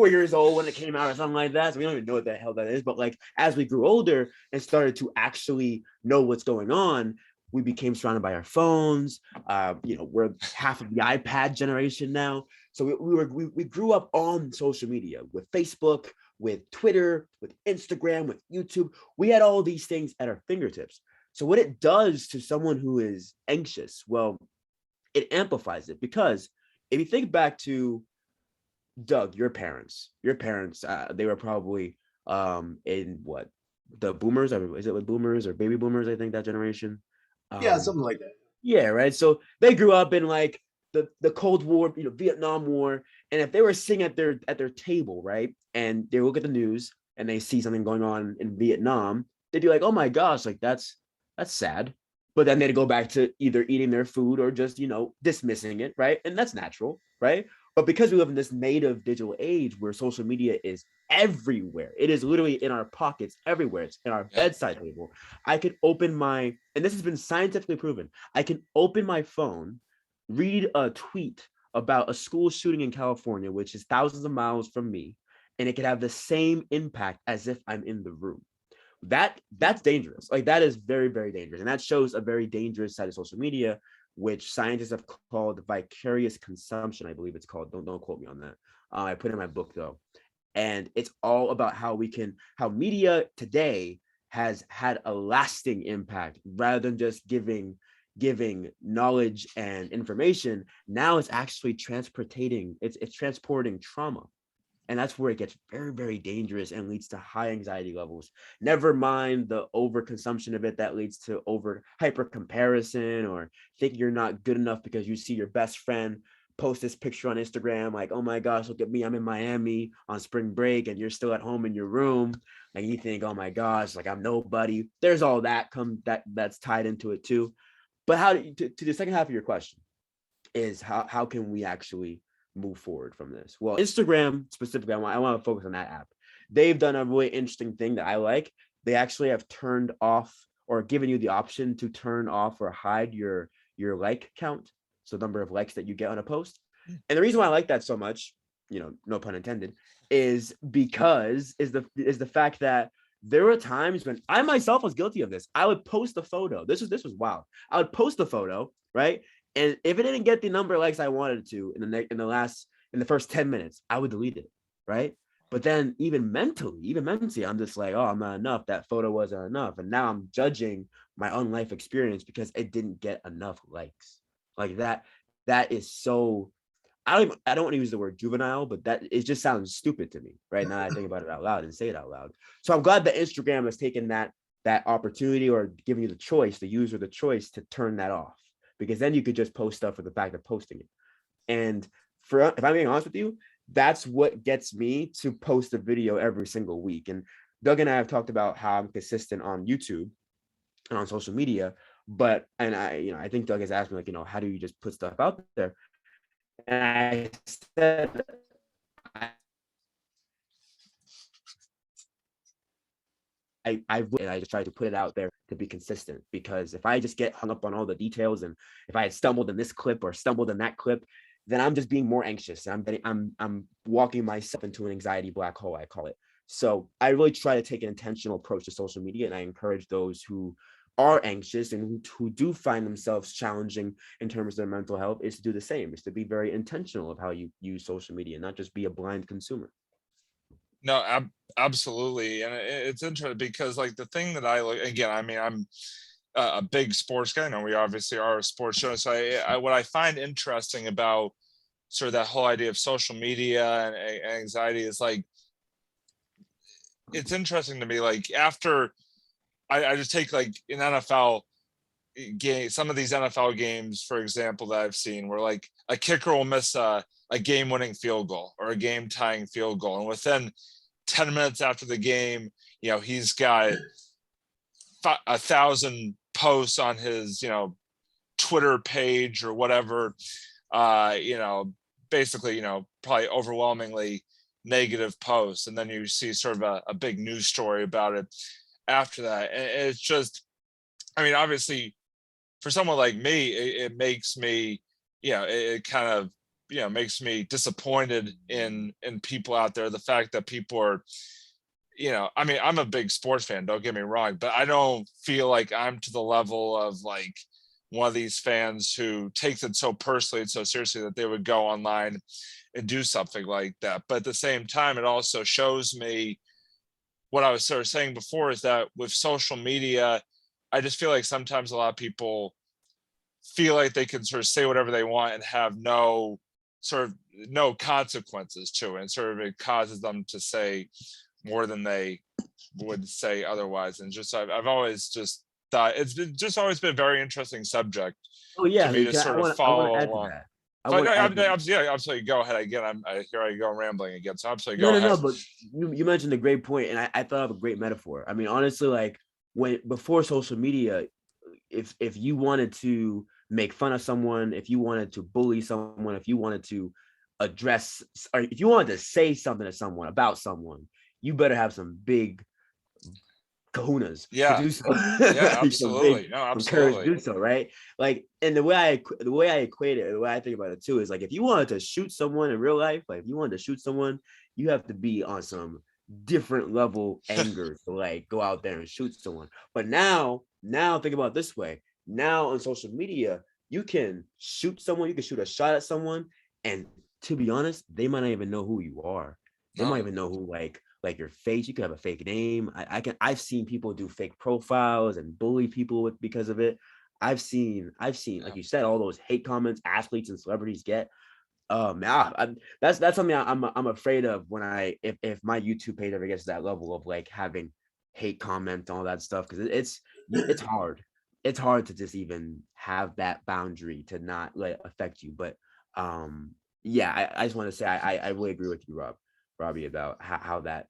years old when it came out, or something like that. So we don't even know what the hell that is. But like, as we grew older and started to actually know what's going on, we became surrounded by our phones. We're half of the iPad generation now. So we grew up on social media, with Facebook, with Twitter, with Instagram, with YouTube. We had all these things at our fingertips. So what it does to someone who is anxious, well, it amplifies it, because if you think back to Doug, your parents, they were probably in what, the boomers? Is it with boomers or baby boomers? I think that generation. Yeah, something like that. Yeah, right. So they grew up in like the Cold War, Vietnam War, and if they were sitting at their table, right, and they look at the news and they see something going on in Vietnam, they'd be like, "Oh my gosh, like that's sad." But then they'd go back to either eating their food or just dismissing it, right? And that's natural, right? But because we live in this native digital age where social media is everywhere, it is literally in our pockets everywhere. It's in our bedside table. I could open and this has been scientifically proven, I can open my phone, read a tweet about a school shooting in California, which is thousands of miles from me, and it could have the same impact as if I'm in the room. That's dangerous. Like, that is very, very dangerous. And that shows a very dangerous side of social media, which scientists have called vicarious consumption. I believe it's called. Don't quote me on that. I put it in my book though. And it's all about how media today has had a lasting impact rather than just giving knowledge and information. Now it's actually transporting trauma. And that's where it gets very, very dangerous and leads to high anxiety levels. Never mind the overconsumption of it that leads to hyper comparison, or think you're not good enough because you see your best friend post this picture on Instagram, like, oh my gosh, look at me, I'm in Miami on spring break, and you're still at home in your room. And you think, oh my gosh, like, I'm nobody. There's all that's tied into it too. But to the second half of your question is how can we actually move forward from this? Well, Instagram specifically, I want to focus on that app. They've done a really interesting thing that I like. They actually have turned off or given you the option to turn off or hide your like count, so the number of likes that you get on a post. And the reason why I like that so much, no pun intended, is because the fact that there were times when I myself was guilty of this. I would post a photo. This was wild. I would post a photo, right? And if it didn't get the number of likes I wanted it to in the first 10 minutes, I would delete it, right? But then even mentally, I'm just like, oh, I'm not enough. That photo wasn't enough. And now I'm judging my own life experience because it didn't get enough likes. Like that is so, I don't want to use the word juvenile, but it just sounds stupid to me right now. I think about it out loud and say it out loud. So I'm glad that Instagram has taken that opportunity, or giving you the user the choice to turn that off. Because then you could just post stuff for the fact of posting it. And if I'm being honest with you, that's what gets me to post a video every single week. And Doug and I have talked about how I'm consistent on YouTube and on social media. And I think Doug has asked me, like, how do you just put stuff out there? And I said, I just try to put it out there to be consistent, because if I just get hung up on all the details, and if I had stumbled in this clip or stumbled in that clip, then I'm just being more anxious. I'm walking myself into an anxiety black hole, I call it. So I really try to take an intentional approach to social media, and I encourage those who are anxious and who do find themselves challenging in terms of their mental health is to do the same, is to be very intentional of how you use social media, not just be a blind consumer. No, absolutely. And it's interesting because, like, the thing that I like, again, I mean, I'm a big sports guy. I know we obviously are a sports show. So what I find interesting about sort of that whole idea of social media and anxiety is, like, it's interesting to me, like, after I just take, like, an NFL game, some of these NFL games, for example, that I've seen, where, like, a kicker will miss a game-winning field goal or a game-tying field goal, and within 10 minutes after the game, he's got 1,000 posts on his, Twitter page or whatever, basically, probably overwhelmingly negative posts. And then you see sort of a big news story about it after that. And it's just, I mean, obviously for someone like me, it makes me, it kind of, makes me disappointed in people out there. The fact that people are, I mean, I'm a big sports fan, don't get me wrong, but I don't feel like I'm to the level of, like, one of these fans who takes it so personally and so seriously that they would go online and do something like that. But at the same time, it also shows me what I was sort of saying before, is that with social media, I just feel like sometimes a lot of people feel like they can sort of say whatever they want and have no consequences to it, and sort of it causes them to say more than they would say otherwise. And just I've always just thought it's always been a very interesting subject. Oh yeah, to me to sort of follow along. Absolutely. Go ahead again. Here I go rambling again. So absolutely go ahead. No, but you mentioned a great point, and I thought of a great metaphor. I mean, honestly, like, before social media, if you wanted to make fun of someone, if you wanted to bully someone, if you wanted to address, or if you wanted to say something to someone about someone, you better have some big kahunas to do so. Yeah, absolutely. No, some courage to absolutely. do so, right? Like, and the way I equate it, the way I think about it too, is like, if you wanted to shoot someone in real life, like if you wanted to shoot someone, you have to be on some different level anger to like go out there and shoot someone. But now think about it this way. Now on social media, you can shoot someone, you can shoot a shot at someone, and to be honest, they might not even know who you are. They might even know who like your face. You could have a fake name. I've seen people do fake profiles and bully people because of it. I've seen like you said, all those hate comments athletes and celebrities get. That's something I'm afraid of when if my YouTube page ever gets to that level of like having hate comments and all that stuff, because it's hard. It's hard to just even have that boundary to not let it affect you. But yeah, I just want to say I really agree with you, Robbie, about how that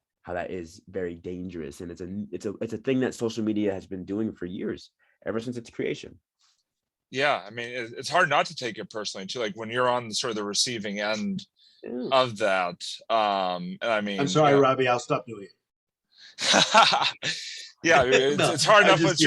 is very dangerous, and it's a thing that social media has been doing for years, ever since its creation. Yeah, I mean, it's hard not to take it personally too. Like when you're on sort of the receiving end of that. And I mean, I'm sorry, Robbie. I'll stop doing it. Yeah, it's hard enough when it's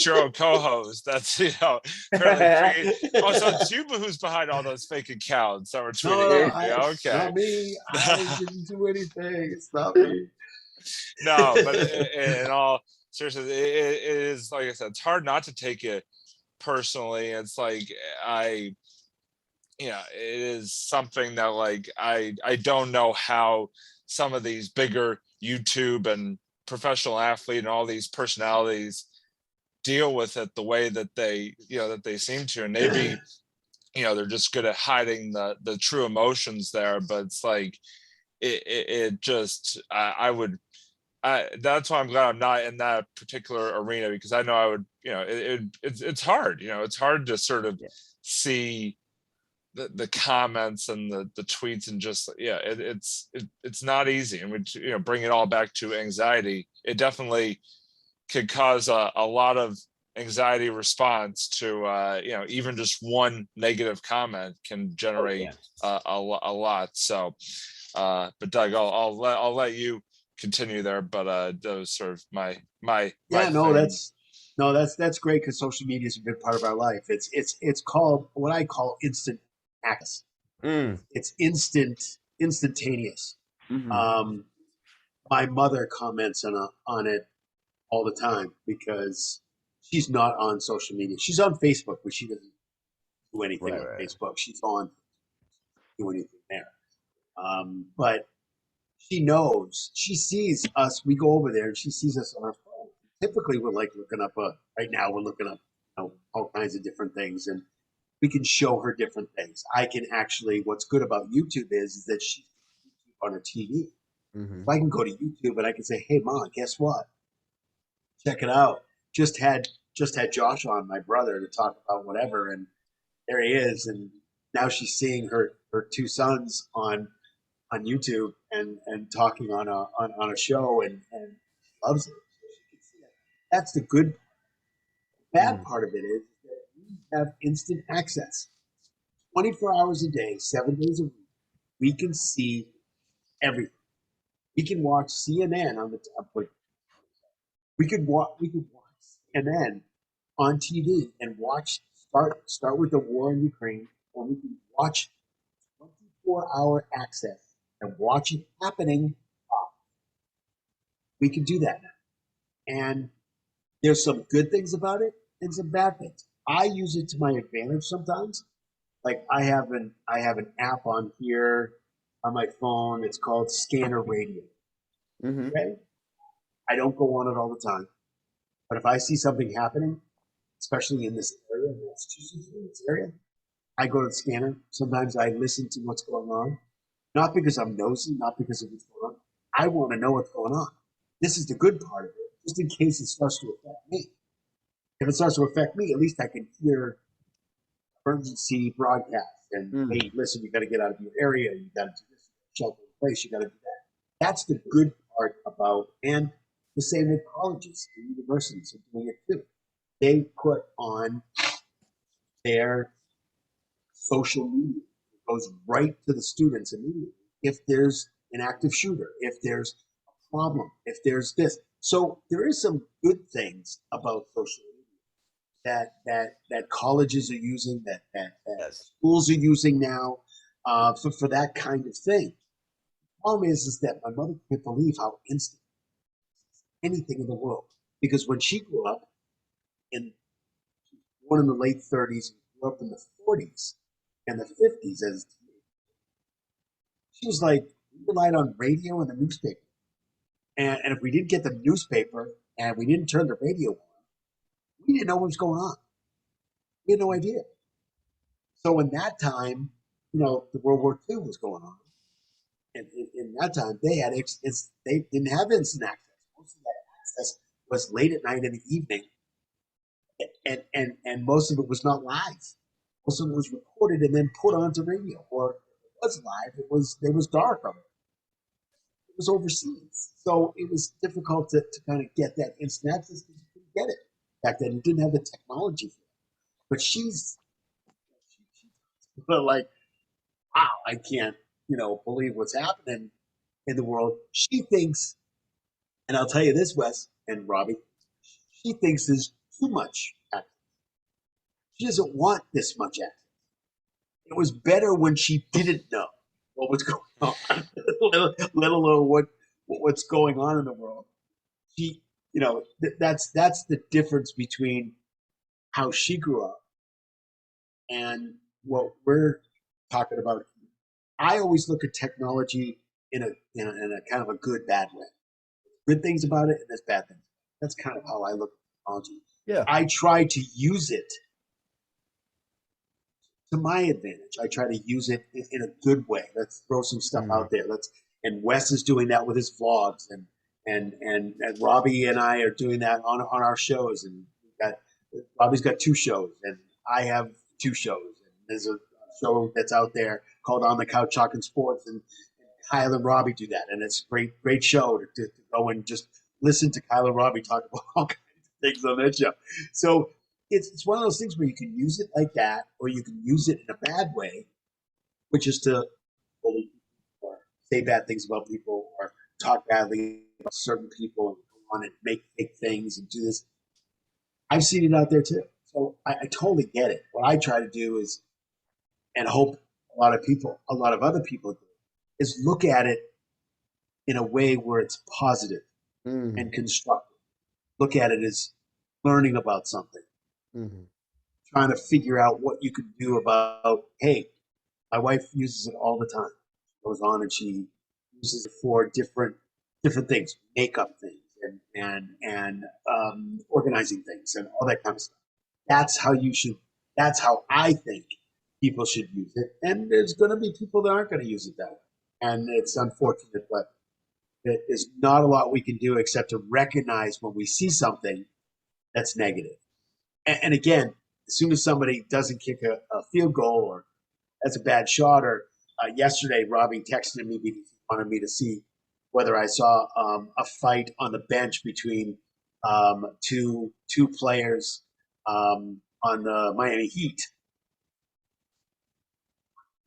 your own co-host. That's also it's you who's behind all those fake accounts that were tweeting. It's not me. I didn't do anything. It's not me. No, but in all seriously, it is, like I said, it's hard not to take it personally. It's like it is something that like I don't know how some of these bigger YouTube and professional athlete and all these personalities deal with it the way that they seem to, and maybe they're just good at hiding the true emotions there. But it's like it just that's why I'm glad I'm not in that particular arena, because I know I would it's hard. It's hard to sort of see the comments and the tweets, and just it's not easy. And we bring it all back to anxiety. It definitely could cause a lot of anxiety response to even just one negative comment can generate a lot. So but Doug, I'll let you continue there, but that was sort of my that's great, because social media is a big part of our life. It's called what I call instant access. It's instantaneous. Mm-hmm. My mother comments on it all the time, because she's not on social media. She's on Facebook, but she doesn't do anything on Facebook. She's on do anything there. But she knows, she sees us. We go over there and she sees us on our phone. Typically, we're like looking up right now we're looking up all kinds of different things, and we can show her different things. I can actually, what's good about YouTube is that she's on her TV. Mm-hmm. So I can go to YouTube and I can say, hey, Mom, guess what? Check it out. Just had Josh on, my brother, to talk about whatever, and there he is. And now she's seeing her two sons on YouTube and talking on a show, and loves it. That's the good. Bad part of it is that we have instant access, 24 hours a day, 7 days a week. We can see everything. We can watch CNN on the tablet. We could watch CNN on TV and start with the war in Ukraine, and we can watch 24-hour access and watch it happening. We can do that now. And there's some good things about it and some bad things. I use it to my advantage sometimes. Like I have an app on here on my phone. It's called Scanner Radio. Mm-hmm. Okay? I don't go on it all the time. But if I see something happening, especially in this area, I go to the scanner. Sometimes I listen to what's going on. Not because I'm nosy, not because of what's going on. I want to know what's going on. This is the good part of it, just in case it starts to affect me. If it starts to affect me, at least I can hear emergency broadcasts and hey, listen, you got to get out of your area. You got to do this, shelter in place. You got to do that. That's the good part about, and the same with colleges and universities are doing it too. They put on their social media goes right to the students immediately if there's an active shooter, if there's a problem, if there's this. So there is some good things about social media that colleges are using, that Yes. schools are using now for that kind of thing. The problem is that my mother can't believe how instant anything in the world. Because when she grew up, born in the late 30s, and grew up in the 40s and the 50s as she was like, we relied on radio and the newspaper. And if we didn't get the newspaper and we didn't turn the radio on, we didn't know what was going on. We had no idea. So in that time, the World War II was going on. And in that time, they didn't have instant access. Most of that access was late at night in the evening, and most of it was not live. Most of it was recorded and then put onto radio, or if it was live, it was dark of it. It was overseas, so it was difficult to kind of get that instant access because you couldn't get it back then. You didn't have the technology for it. But she's like, wow, I can't, believe what's happening in the world. She thinks, and I'll tell you this, Wes and Robbie, she thinks there's too much access. She doesn't want this much access. It was better when she didn't know what was going on, let alone what's going on in the world. She, that's the difference between how she grew up and what we're talking about. I always look at technology in a kind of a good, bad way. Good things about it and there's bad things. That's kind of how I look at technology. Yeah. I try to use it to my advantage. I try to use it in a good way. Let's throw some stuff out there. And Wes is doing that with his vlogs, and Robbie and I are doing that on our shows. And Robbie's got 2 shows, and I have 2 shows. And there's a show that's out there called On the Couch Talking Sports, and Kyle and Robbie do that, and it's a great show to go and just listen to Kyle and Robbie talk about all kinds of things on that show. So it's one of those things where you can use it like that, or you can use it in a bad way, which is to bully people or say bad things about people or talk badly about certain people and go on and make fake things and do this. I've seen it out there too. So I totally get it. What I try to do is, and hope a lot of other people do, is look at it in a way where it's positive and constructive. Look at it as learning about something. Trying to figure out what you can do about, hey, my wife uses it all the time. She goes on and she uses it for different things, makeup things and organizing things and all that kind of stuff. That's how I think people should use it. And there's going to be people that aren't going to use it that way. And it's unfortunate, but there's not a lot we can do except to recognize when we see something that's negative. And again, as soon as somebody doesn't kick a field goal or that's a bad shot, or yesterday Robbie texted me because he wanted me to see whether I saw a fight on the bench between two players on the Miami Heat.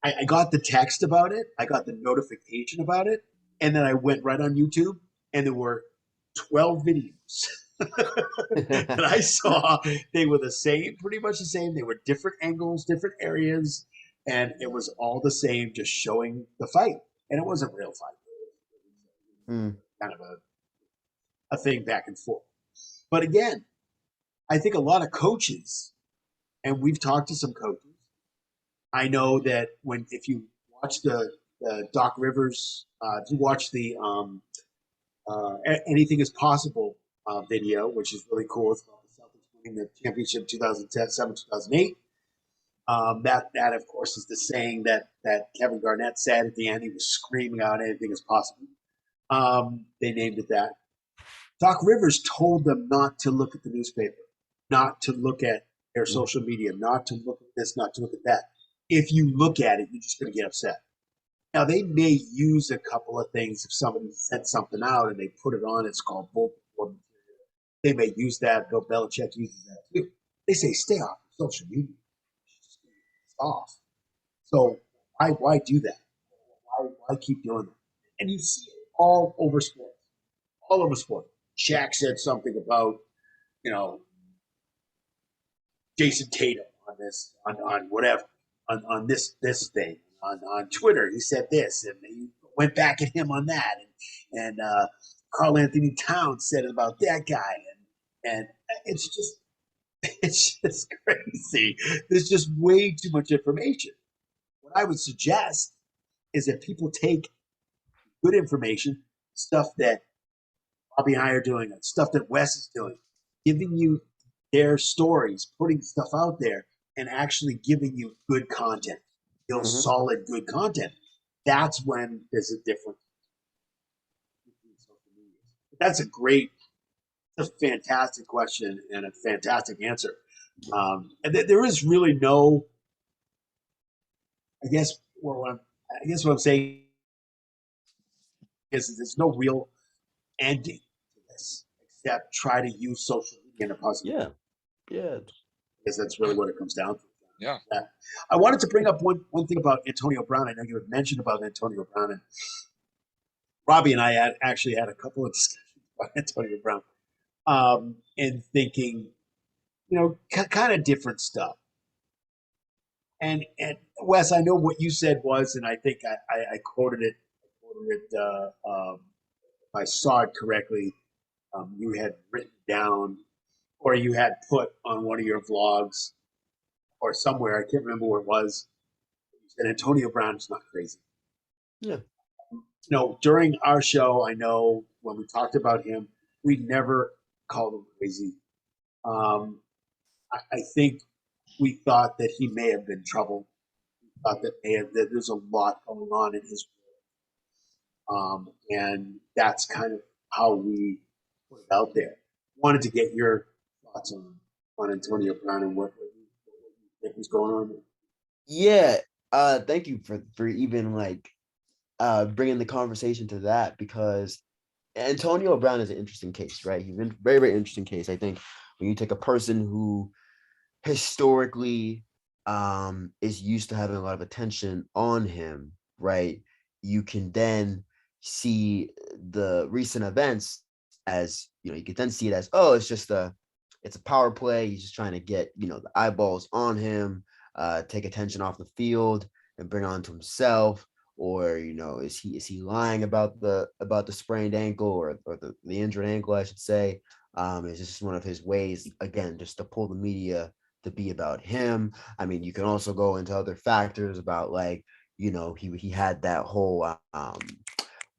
I got the text about it. I got the notification about it. And then I went right on YouTube, and there were 12 videos. And I saw they were pretty much the same. They were different angles, different areas, and it was all the same, just showing the fight. And it wasn't a real fight. It was kind of a thing back and forth. But again, I think a lot of coaches, and we've talked to some coaches, I know that if you watch the Doc Rivers, if you watch the Anything is Possible video, which is really cool. It's about the Celtics winning the championship 2007, 2008. That of course is the saying that Kevin Garnett said at the end. He was screaming out, "Anything is possible." They named it that. Doc Rivers told them not to look at the newspaper, not to look at their social media, not to look at this, not to look at that. If you look at it, you're just going to get upset. Now, they may use a couple of things if somebody sent something out and they put it on. It's called bulletin board material. They may use that. Bill Belichick uses that too. They say, stay off social media. Just off. So Why do that? Why keep doing that? And you see it all over sports. All over sport. Shaq said something about, you know, Jason Tatum on this, on whatever, on this thing. On Twitter, he said this, and he went back at him on that. And Carl Anthony Towns said about that guy. And it's just crazy. There's just way too much information. What I would suggest is that people take good information, stuff that Bobby and I are doing, stuff that Wes is doing, giving you their stories, putting stuff out there, and actually giving you good content, solid, good content. That's when there's a difference. That's a fantastic question and a fantastic answer. And there is really no, I guess what I'm saying is there's no real ending to this except try to use social media in a positive way. Yeah. Because that's really what it comes down to. Yeah. I wanted to bring up one thing about Antonio Brown. I know you had mentioned about Antonio Brown, and Robbie and I actually had a couple of discussions about Antonio Brown, and thinking, kind of different stuff. And Wes, I know what you said was, and I think I quoted it. If I saw it correctly, you had written down, or you had put on one of your vlogs, or somewhere. I can't remember where it was. You said Antonio Brown is not crazy. Yeah. During our show, I know when we talked about him, we never called him crazy. I think we thought that he may have been troubled. We thought that there's a lot going on in his world. And that's kind of how we put it out there. Wanted to get your thoughts on Antonio Brown and what you think was going on there. Yeah. Thank you for even bringing the conversation to that, because Antonio Brown is an interesting case, right? He's a very, very interesting case. I think when you take a person who historically is used to having a lot of attention on him, right? You can then see the recent events as, you could then see it as, oh, it's a power play. He's just trying to get, the eyeballs on him, take attention off the field and bring on to himself. Or, is he lying about the sprained ankle or the injured ankle, I should say. It's just one of his ways, again, just to pull the media to be about him. I mean, you can also go into other factors about he had that whole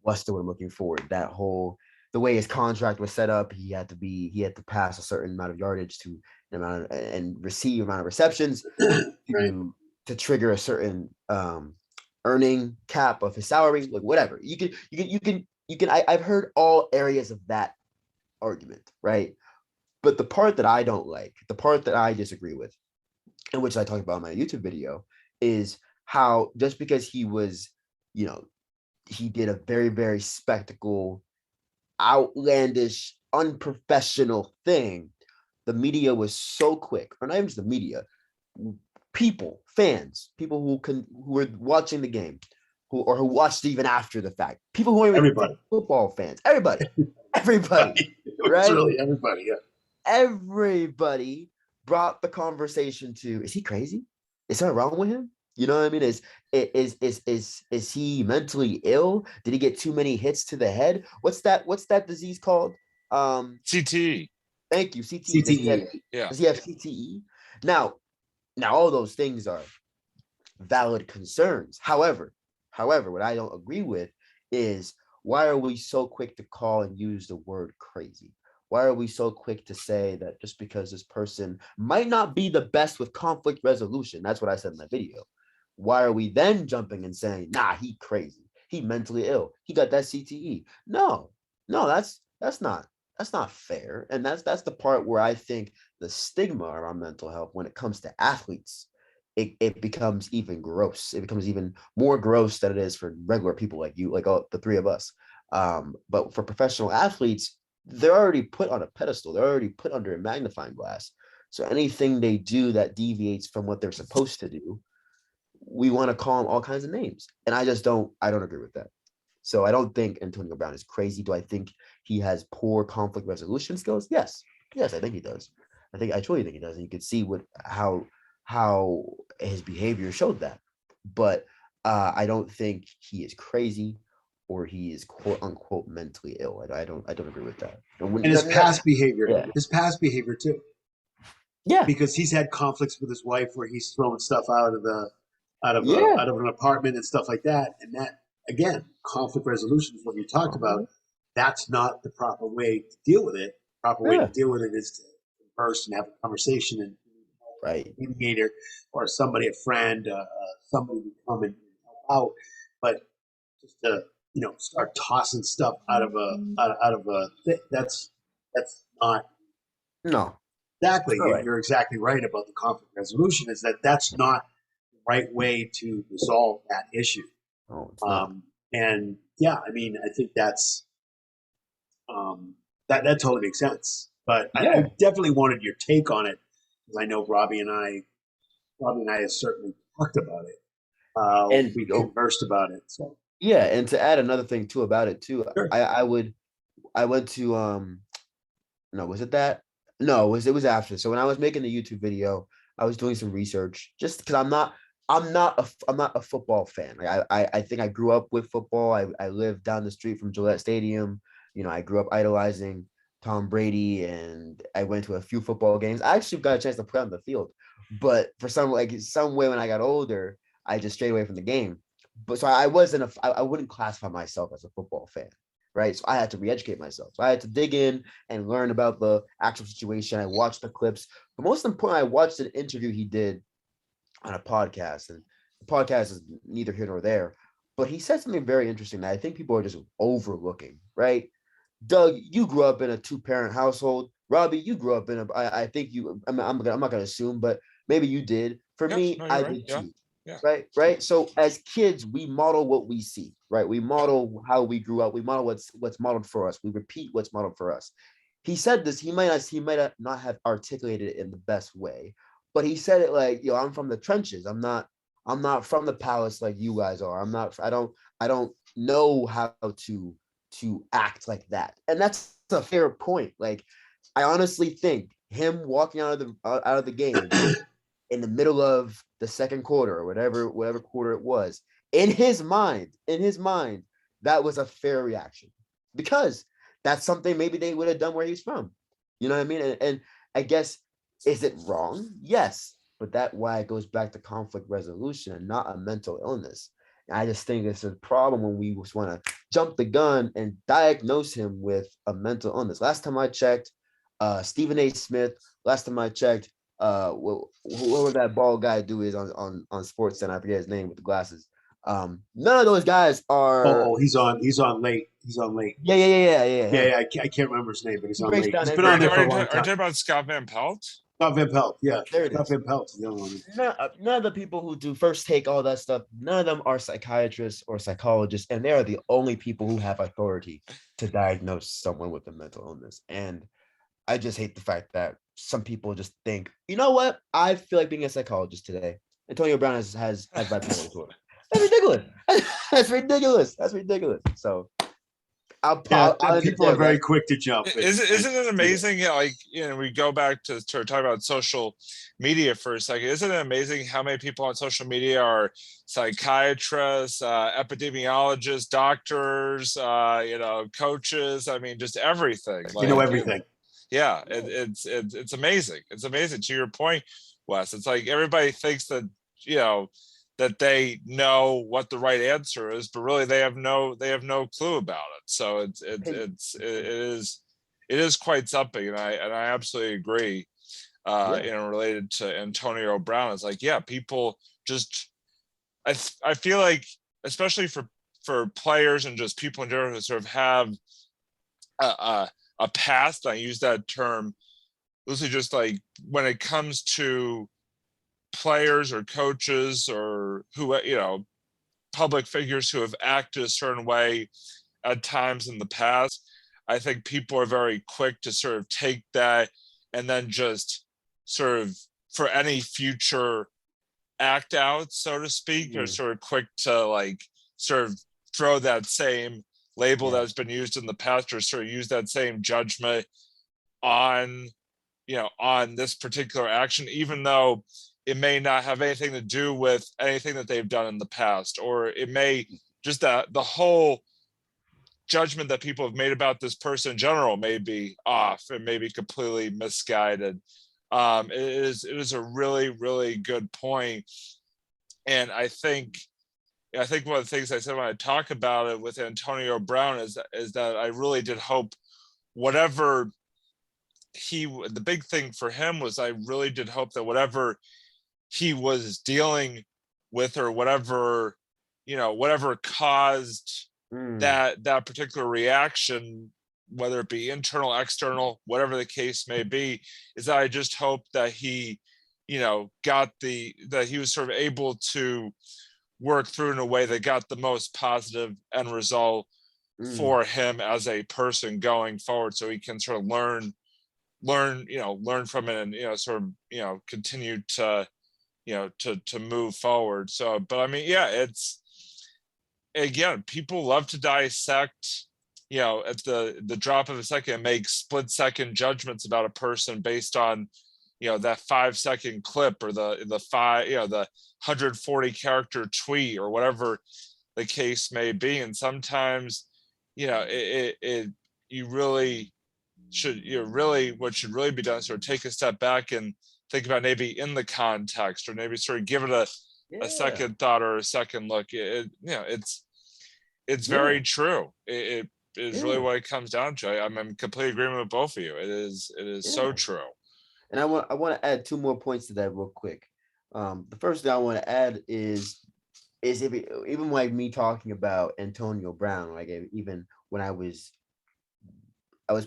what's the word I'm looking for? That whole, the way his contract was set up, he had to pass a certain amount of yardage and receive amount of receptions to trigger a certain earning cap of his salary, whatever. You can I've heard all areas of that argument, right? But the part that I don't like, the part that I disagree with, and which I talked about in my YouTube video, is how just because he was, he did a very, very spectacle, outlandish, unprofessional thing, the media was so quick, or not even just the media, fans, people who were watching the game, who watched even after the fact, people who are even football fans, everybody, right? Really everybody, yeah. Everybody brought the conversation to, is he crazy? Is something wrong with him? You know what I mean? Is he mentally ill? Did he get too many hits to the head? What's that disease called? CTE. Thank you. CTE. Does he have CTE? Now all those things are valid concerns. However, what I don't agree with is, why are we so quick to call and use the word crazy? Why are we so quick to say that just because this person might not be the best with conflict resolution? That's what I said in my video. Why are we then jumping and saying, nah, he crazy, he mentally ill, he got that CTE? No, that's not fair. And that's the part where I think the stigma around mental health when it comes to athletes, it becomes even gross. It becomes even more gross than it is for regular people like you, like all the three of us. But for professional athletes, they're already put on a pedestal. They're already put under a magnifying glass. So anything they do that deviates from what they're supposed to do, we want to call him all kinds of names. And I don't agree with that. So I don't think Antonio Brown is crazy. Do I think he has poor conflict resolution skills? Yes. Yes, I think he does. I truly think he does. And you can see how his behavior showed that. But I don't think he is crazy or he is quote unquote mentally ill. I don't agree with that. And his past behavior, yeah. Too. Yeah. Because he's had conflicts with his wife where he's throwing stuff out of an apartment and stuff like that. And that, again, conflict resolution is what you talked about. That's not the proper way to deal with it. The proper way to deal with it is to converse and have a conversation and right. a mediator or somebody, a friend, somebody to come and help out. But just to start tossing stuff out of a that's not no. Exactly. Right. You're exactly right about the conflict resolution. Is that's not the right way to resolve that issue. Oh, it's not. And yeah, I mean, I think that's that totally makes sense. But I definitely wanted your take on it because I know Robbie and I have certainly talked about it. And we conversed about it. So yeah, and to add another thing too about it too, sure. I went to no, was it that? No, it was after. So when I was making the YouTube video, I was doing some research just because I'm not a football fan. Like I think I grew up with football. I lived down the street from Gillette Stadium. I grew up idolizing Tom Brady, and I went to a few football games. I actually got a chance to play on the field, but for some way when I got older, I just strayed away from the game. But so I wouldn't classify myself as a football fan. Right. So I had to re-educate myself. So I had to dig in and learn about the actual situation. I watched the clips. But most important, I watched an interview he did on a podcast. And the podcast is neither here nor there. But he said something very interesting that I think people are just overlooking. Right. Doug, you grew up in a 2-parent household. Robbie, you grew up in I think you, I'm not going to assume, but maybe you did. For me, I did too. Yeah. Right. So as kids, we model what we see, right? We model how we grew up. We model what's modeled for us. We repeat what's modeled for us. He said this. He might not have articulated it in the best way, but he said it like, I'm from the trenches. I'm not from the palace like you guys are. I don't know how to act like that. And that's a fair point. Like, I honestly think him walking out of the game in the middle of the second quarter or whatever quarter it was, in his mind, that was a fair reaction because that's something maybe they would have done where he's from. You know what I mean? And I guess, is it wrong? Yes, but that's why it goes back to conflict resolution and not a mental illness. And I just think it's a problem when we just want to jump the gun and diagnose him with a mental illness. Last time I checked, Stephen A. Smith, last time I checked, what would that bald guy do is on Sports Center? I forget his name with the glasses. None of those guys are. Oh, he's on late. He's on late. Yeah. I can't remember his name, but he's on late. He's been on there for a long Are you time. talking about Scott Van Pelt? Scott Van Pelt, yeah. There it Scott is. Van Pelt is the other one. None of the people who do first take all that stuff, none of them are psychiatrists or psychologists, and they are the only people who have authority to diagnose someone with a mental illness. And I just hate the fact that some people just think, you know what? I feel like being a psychologist today. Antonio Brown has bipolar disorder. That's ridiculous. That's ridiculous. So people are very quick to jump. Isn't it amazing? We go back to talk about social media for a second. Isn't it amazing how many people on social media are psychiatrists, epidemiologists, doctors, coaches? I mean, just everything. Everything. Yeah, it's amazing. It's amazing. To your point, Wes, it's like everybody thinks that that they know what the right answer is, but really they have no clue about it. So it is quite something, and I absolutely agree. Related to Antonio Brown, it's like, yeah, people just I feel like, especially for players and just people in general who sort of have a past. I use that term loosely, just like when it comes to players or coaches or who, public figures who have acted a certain way at times in the past. I think people are very quick to sort of take that and then just sort of, for any future act out, so to speak, or sort of quick to like sort of throw that same label that's been used in the past, or sort of use that same judgment on, on this particular action, even though it may not have anything to do with anything that they've done in the past, or it may just that the whole judgment that people have made about this person in general may be off and may be completely misguided. It is a really, really good point. And I think one of the things I said when I talk about it with Antonio Brown is that I really did hope whatever the big thing for him was, I really did hope that whatever he was dealing with, or whatever caused that particular reaction, whether it be internal, external, whatever the case may be, is that I just hope that he, that he was sort of able to work through in a way that got the most positive end result for him as a person going forward, so he can sort of learn from it, and sort of continue to to move forward. So, but I mean, it's, again, people love to dissect, at the drop of a second, and make split second judgments about a person based on that 5-second clip, or the 140 character tweet, or whatever the case may be. And sometimes you really should, what should really be done is sort of take a step back and think about maybe in the context, or maybe sort of give it a second thought or a second look. It's very true. It is really what it comes down to. I'm in complete agreement with both of you. It is so true. And I want to add 2 more points to that real quick. The first thing I want to add is even like me talking about Antonio Brown, like even when I was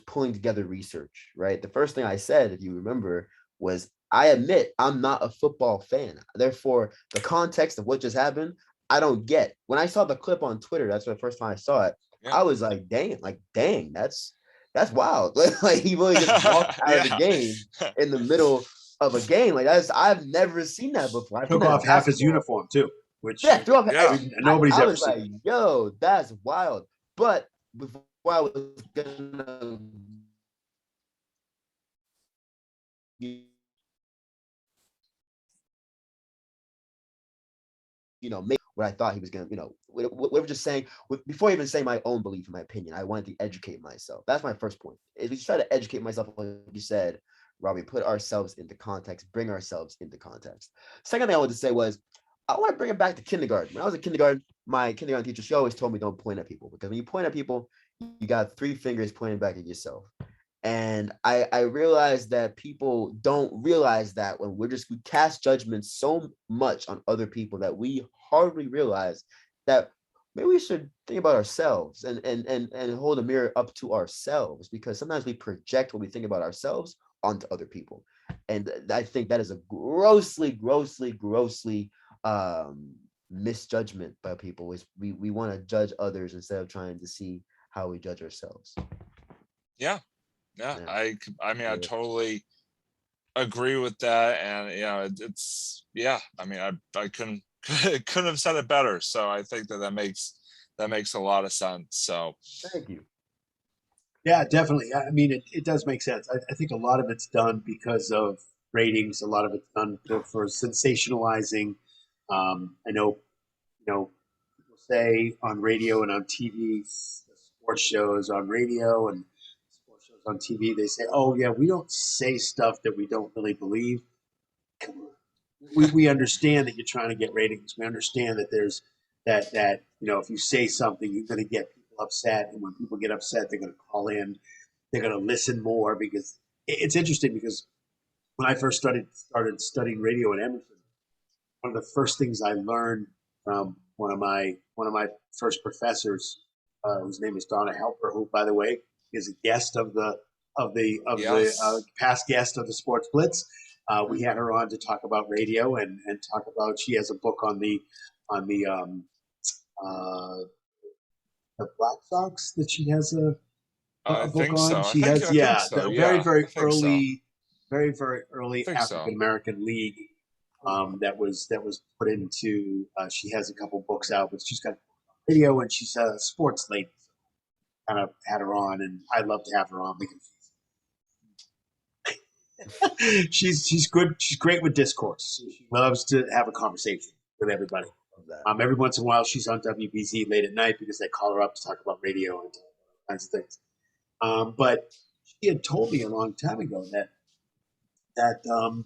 pulling together research, right? The first thing I said, if you remember, was I admit I'm not a football fan. Therefore, the context of what just happened, I don't get. When I saw the clip on Twitter, that's the first time I saw it. I was like, dang, that's wild. Like he really just walked out of the game in the middle of a game. Like I've never seen that before. Took off half his uniform too, which threw off nobody's I ever was seen. like, yo, that's wild. But before I was gonna make what I thought he was gonna, we were just saying, before even saying my own belief, in my opinion, I wanted to educate myself. That's my first point. Is we try to educate myself, like you said, Robbie, put ourselves into context, bring ourselves into context. Second thing I wanted to say was, I want to bring it back to kindergarten. When I was in kindergarten, my kindergarten teacher, she always told me don't point at people, because when you point at people, you got 3 fingers pointing back at yourself. And I realized that people don't realize that when we cast judgment so much on other people that we hardly realize that maybe we should think about ourselves and hold a mirror up to ourselves, because sometimes we project what we think about ourselves onto other people. And I think that is a grossly misjudgment by people. Is we want to judge others instead of trying to see how we judge ourselves. Yeah. I mean, I totally agree with that. And it's I mean, I couldn't have said it better. So I think that makes a lot of sense. So thank you. Yeah, definitely. I mean, it does make sense. I think a lot of it's done because of ratings. A lot of it's done for sensationalizing. I know, people say on radio and on TV, sports shows on radio and sports shows on TV, they say, "Oh yeah, we don't say stuff that we don't really believe." Come on, we understand that you're trying to get ratings. We understand that there's that if you say something, you're going to get people upset, and when people get upset, they're going to call in, they're going to listen more. Because it's interesting, because when I first started studying radio in Emerson, one of the first things I learned from one of my first professors, whose name is Donna Helper, who, by the way, is a guest of the past guest of the Sports Blitz. We had her on to talk about radio and talk about. She has a book on the Black Sox that she has a book on. So. She has very early African American league that was put into. She has a couple books out, but she's got video, and she's a sports lady. Kind of had her on, and I'd love to have her on because she's good. She's great with discourse. She loves to have a conversation with everybody. Every once in a while, she's on WBZ late at night because they call her up to talk about radio and all kinds of things. But she had told me a long time ago that a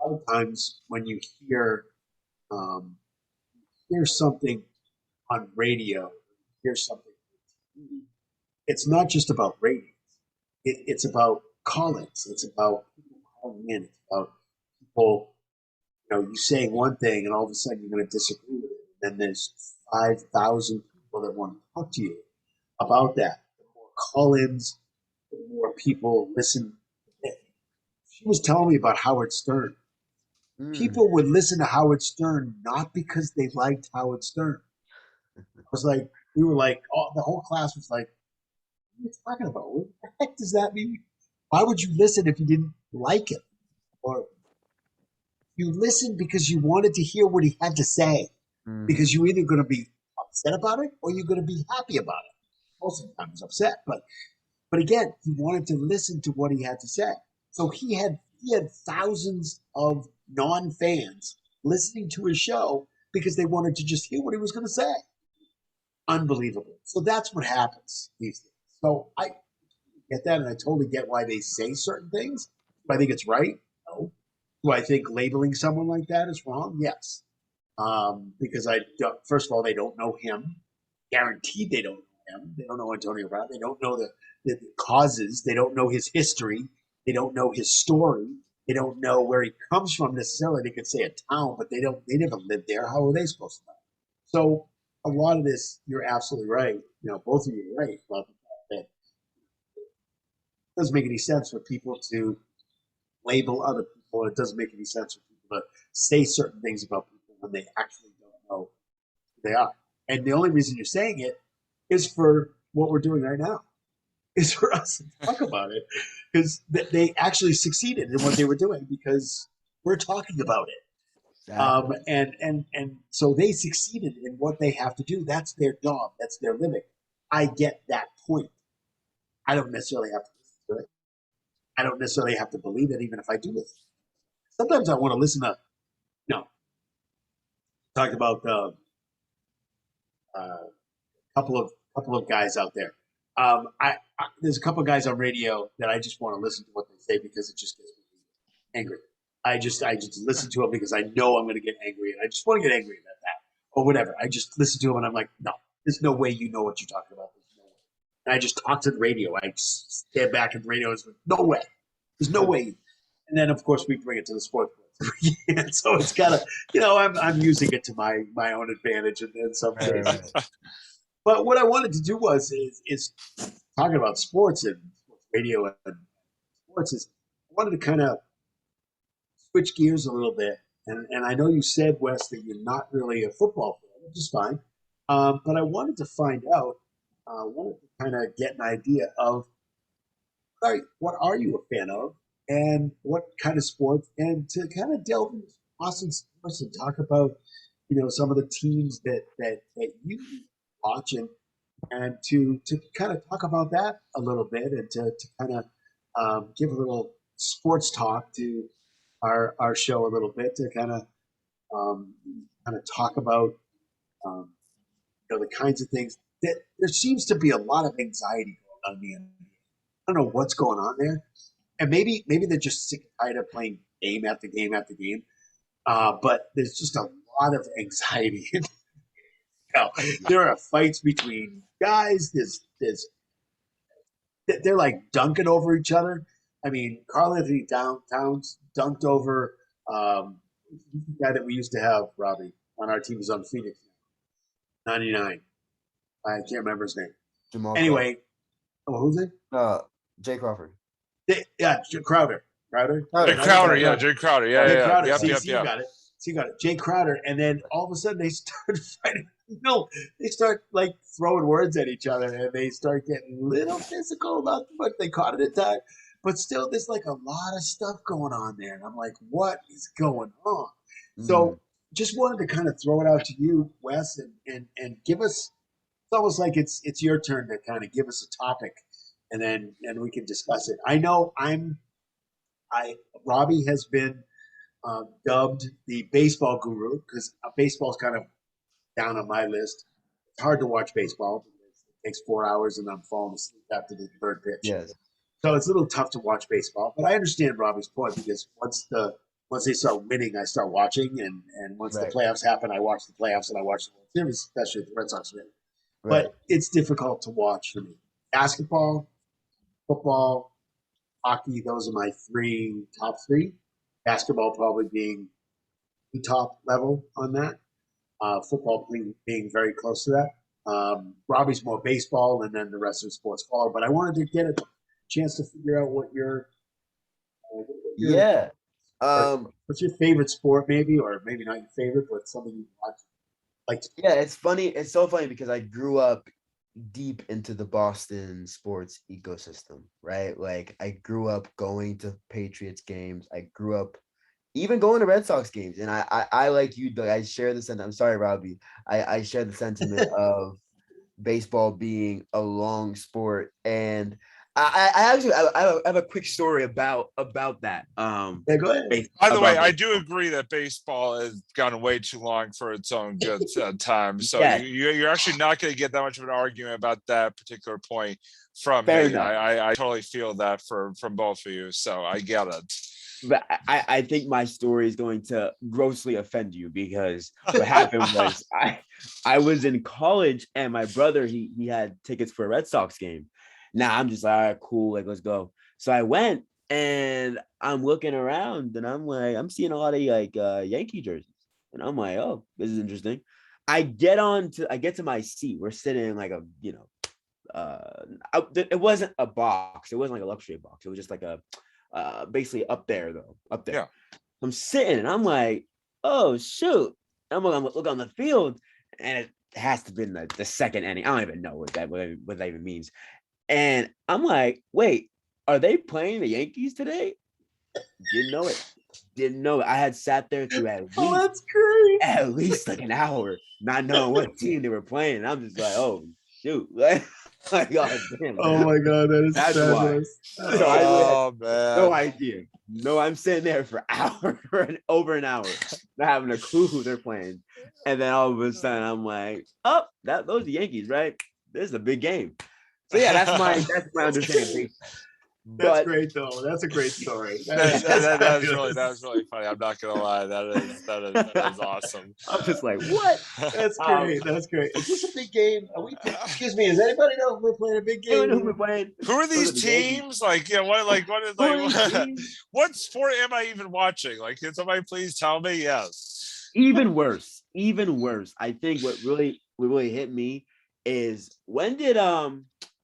lot of times when you hear something on radio, hear something on TV, it's not just about ratings. It's about call-ins. It's about people calling in. It's about people, you saying one thing and all of a sudden you're going to disagree with it. And then there's 5,000 people that want to talk to you about that. The more call-ins, the more people listen. She was telling me about Howard Stern. People would listen to Howard Stern not because they liked Howard Stern. It was like, we were like, the whole class was like, what are you talking about? What the heck does that mean? Why would you listen if you didn't like it? Or you listened because you wanted to hear what he had to say. Because you're either going to be upset about it or you're going to be happy about it. Most of the time he was upset. But again, he wanted to listen to what he had to say. So he had thousands of non-fans listening to his show because they wanted to just hear what he was going to say. Unbelievable. So that's what happens these days. So I get that, and I totally get why they say certain things. Do I think it's right? No. Do I think labeling someone like that is wrong? Yes. Because first of all, they don't know him. Guaranteed they don't know him. They don't know Antonio Brown. They don't know the causes. They don't know his history. They don't know his story. They don't know where he comes from necessarily. They could say a town, but they never lived there. How are they supposed to know? So a lot of this, you're absolutely right. Both of you are right about the fact that it doesn't make any sense for people to label other people. It doesn't make any sense for people to say certain things about people when they actually don't know who they are. And the only reason you're saying it is for what we're doing right now. Is for us to talk about it, because they actually succeeded in what they were doing because we're talking about it. Exactly. And so they succeeded in what they have to do. That's their job. That's their living. I get that point. I don't necessarily have to listen to it. I don't necessarily have to believe it, even if I do listen. Sometimes I want to listen to, talk about a couple of guys out there. There's a couple of guys on radio that I just want to listen to what they say because it just gets me angry. I just listen to them because I know I'm going to get angry, and I just want to get angry about that or whatever. I just listen to them and I'm like, no, there's no way you know what you're talking about. There's no way. And I just talk to the radio. I just stand back at the radio and say, no way. There's no way. And then of course we bring it to the sports. So it's kind of, I'm using it to my own advantage in some cases. Right. But what I wanted to do is talking about sports and radio and sports is I wanted to kind of switch gears a little bit. And I know you said, Wes, that you're not really a football fan, which is fine. But I wanted to find out, wanted to kind of get an idea of, all right, what are you a fan of and what kind of sports? And to kind of delve into Boston sports and talk about, some of the teams that you watch and to kind of talk about that a little bit and to kind of give a little sports talk to our show a little bit to kind of talk about the kinds of things that there seems to be a lot of anxiety going on in the NBA. I don't know what's going on there, and maybe they're just sick and tired of playing game after game after game. But there's just a lot of anxiety. There are fights between guys. They're like dunking over each other. I mean, Karl Anthony Towns dunked over the guy that we used to have, Robbie, on our team. Was on Phoenix, 99. I can't remember his name. Jamal anyway, who's it? Jay Crawford. Crowder. Jay Crowder, yeah. Jay Crowder. Yep. You got it. So you got it. Jay Crowder, and then all of a sudden they start fighting. They start like throwing words at each other, and they start getting a little physical about what they caught it at time. but still, there's like a lot of stuff going on there, and I'm like, what is going on? So, just wanted to kind of throw it out to you, Wes, and give us. It's almost like it's your turn to kind of give us a topic, and then we can discuss it. I know Robbie has been dubbed the baseball guru because baseball's kind of down on my list. It's hard to watch baseball because it takes 4 hours and I'm falling asleep after the third pitch. Yes. So it's a little tough to watch baseball, but I understand Robbie's point because once they start winning, I start watching, and once the playoffs happen, I watch the playoffs and I watch the World Series, especially if the Red Sox win. Right. But it's difficult to watch for me. Basketball, football, hockey, those are my top three. Basketball probably being the top level on that. Football being very close to that. Robbie's more baseball, and then the rest of the sports follow. But I wanted to get a chance to figure out what your what's your favorite sport, maybe, or maybe not your favorite, but something you watch. Yeah, it's funny. It's so funny because I grew up deep into the Boston sports ecosystem, right? Like I grew up going to Patriots games. I grew up even going to Red Sox games. And I like you, Doug, I share the sentiment. I'm sorry, Robbie. I share the sentiment of baseball being a long sport. And I actually have a quick story about that. Yeah, go ahead. By the way, I do agree that baseball has gone way too long for its own good time. So you're actually not going to get that much of an argument about that particular point from Fair me. enough. I totally feel that from both of you. So I get it. But I think my story is going to grossly offend you because what happened was I was in college and my brother, he had tickets for a Red Sox game. Now I'm just like, all right, cool, like let's go. So I went and I'm looking around and I'm like, I'm seeing a lot of like Yankee jerseys. And I'm like, oh, this is interesting. I get to my seat. We're sitting in like a, it wasn't a box. It wasn't like a luxury box. It was just like a basically up there. Yeah. I'm sitting and I'm like, oh shoot. I'm gonna look on the field and it has to be in the second inning. I don't even know what that even means. And I'm like, wait, are they playing the Yankees today? Didn't know it. I had sat there through at least like an hour, not knowing what team they were playing. And I'm just like, oh shoot. Like, God damn, oh my God, that's fabulous. So I had no idea. No, I'm sitting there for over an hour, not having a clue who they're playing. And then all of a sudden I'm like, oh, those are the Yankees, right? This is a big game. So yeah, that's my understanding. That's great though. That's a great story. That was really funny. I'm not gonna lie. That is awesome. I'm just like, what? That's great. That's great. Is this a big game? Excuse me. Does anybody know if we're playing a big game? Who are these teams? Like, what sport am I even watching? Like, can somebody please tell me? Yes. Even worse. I think what really hit me is when did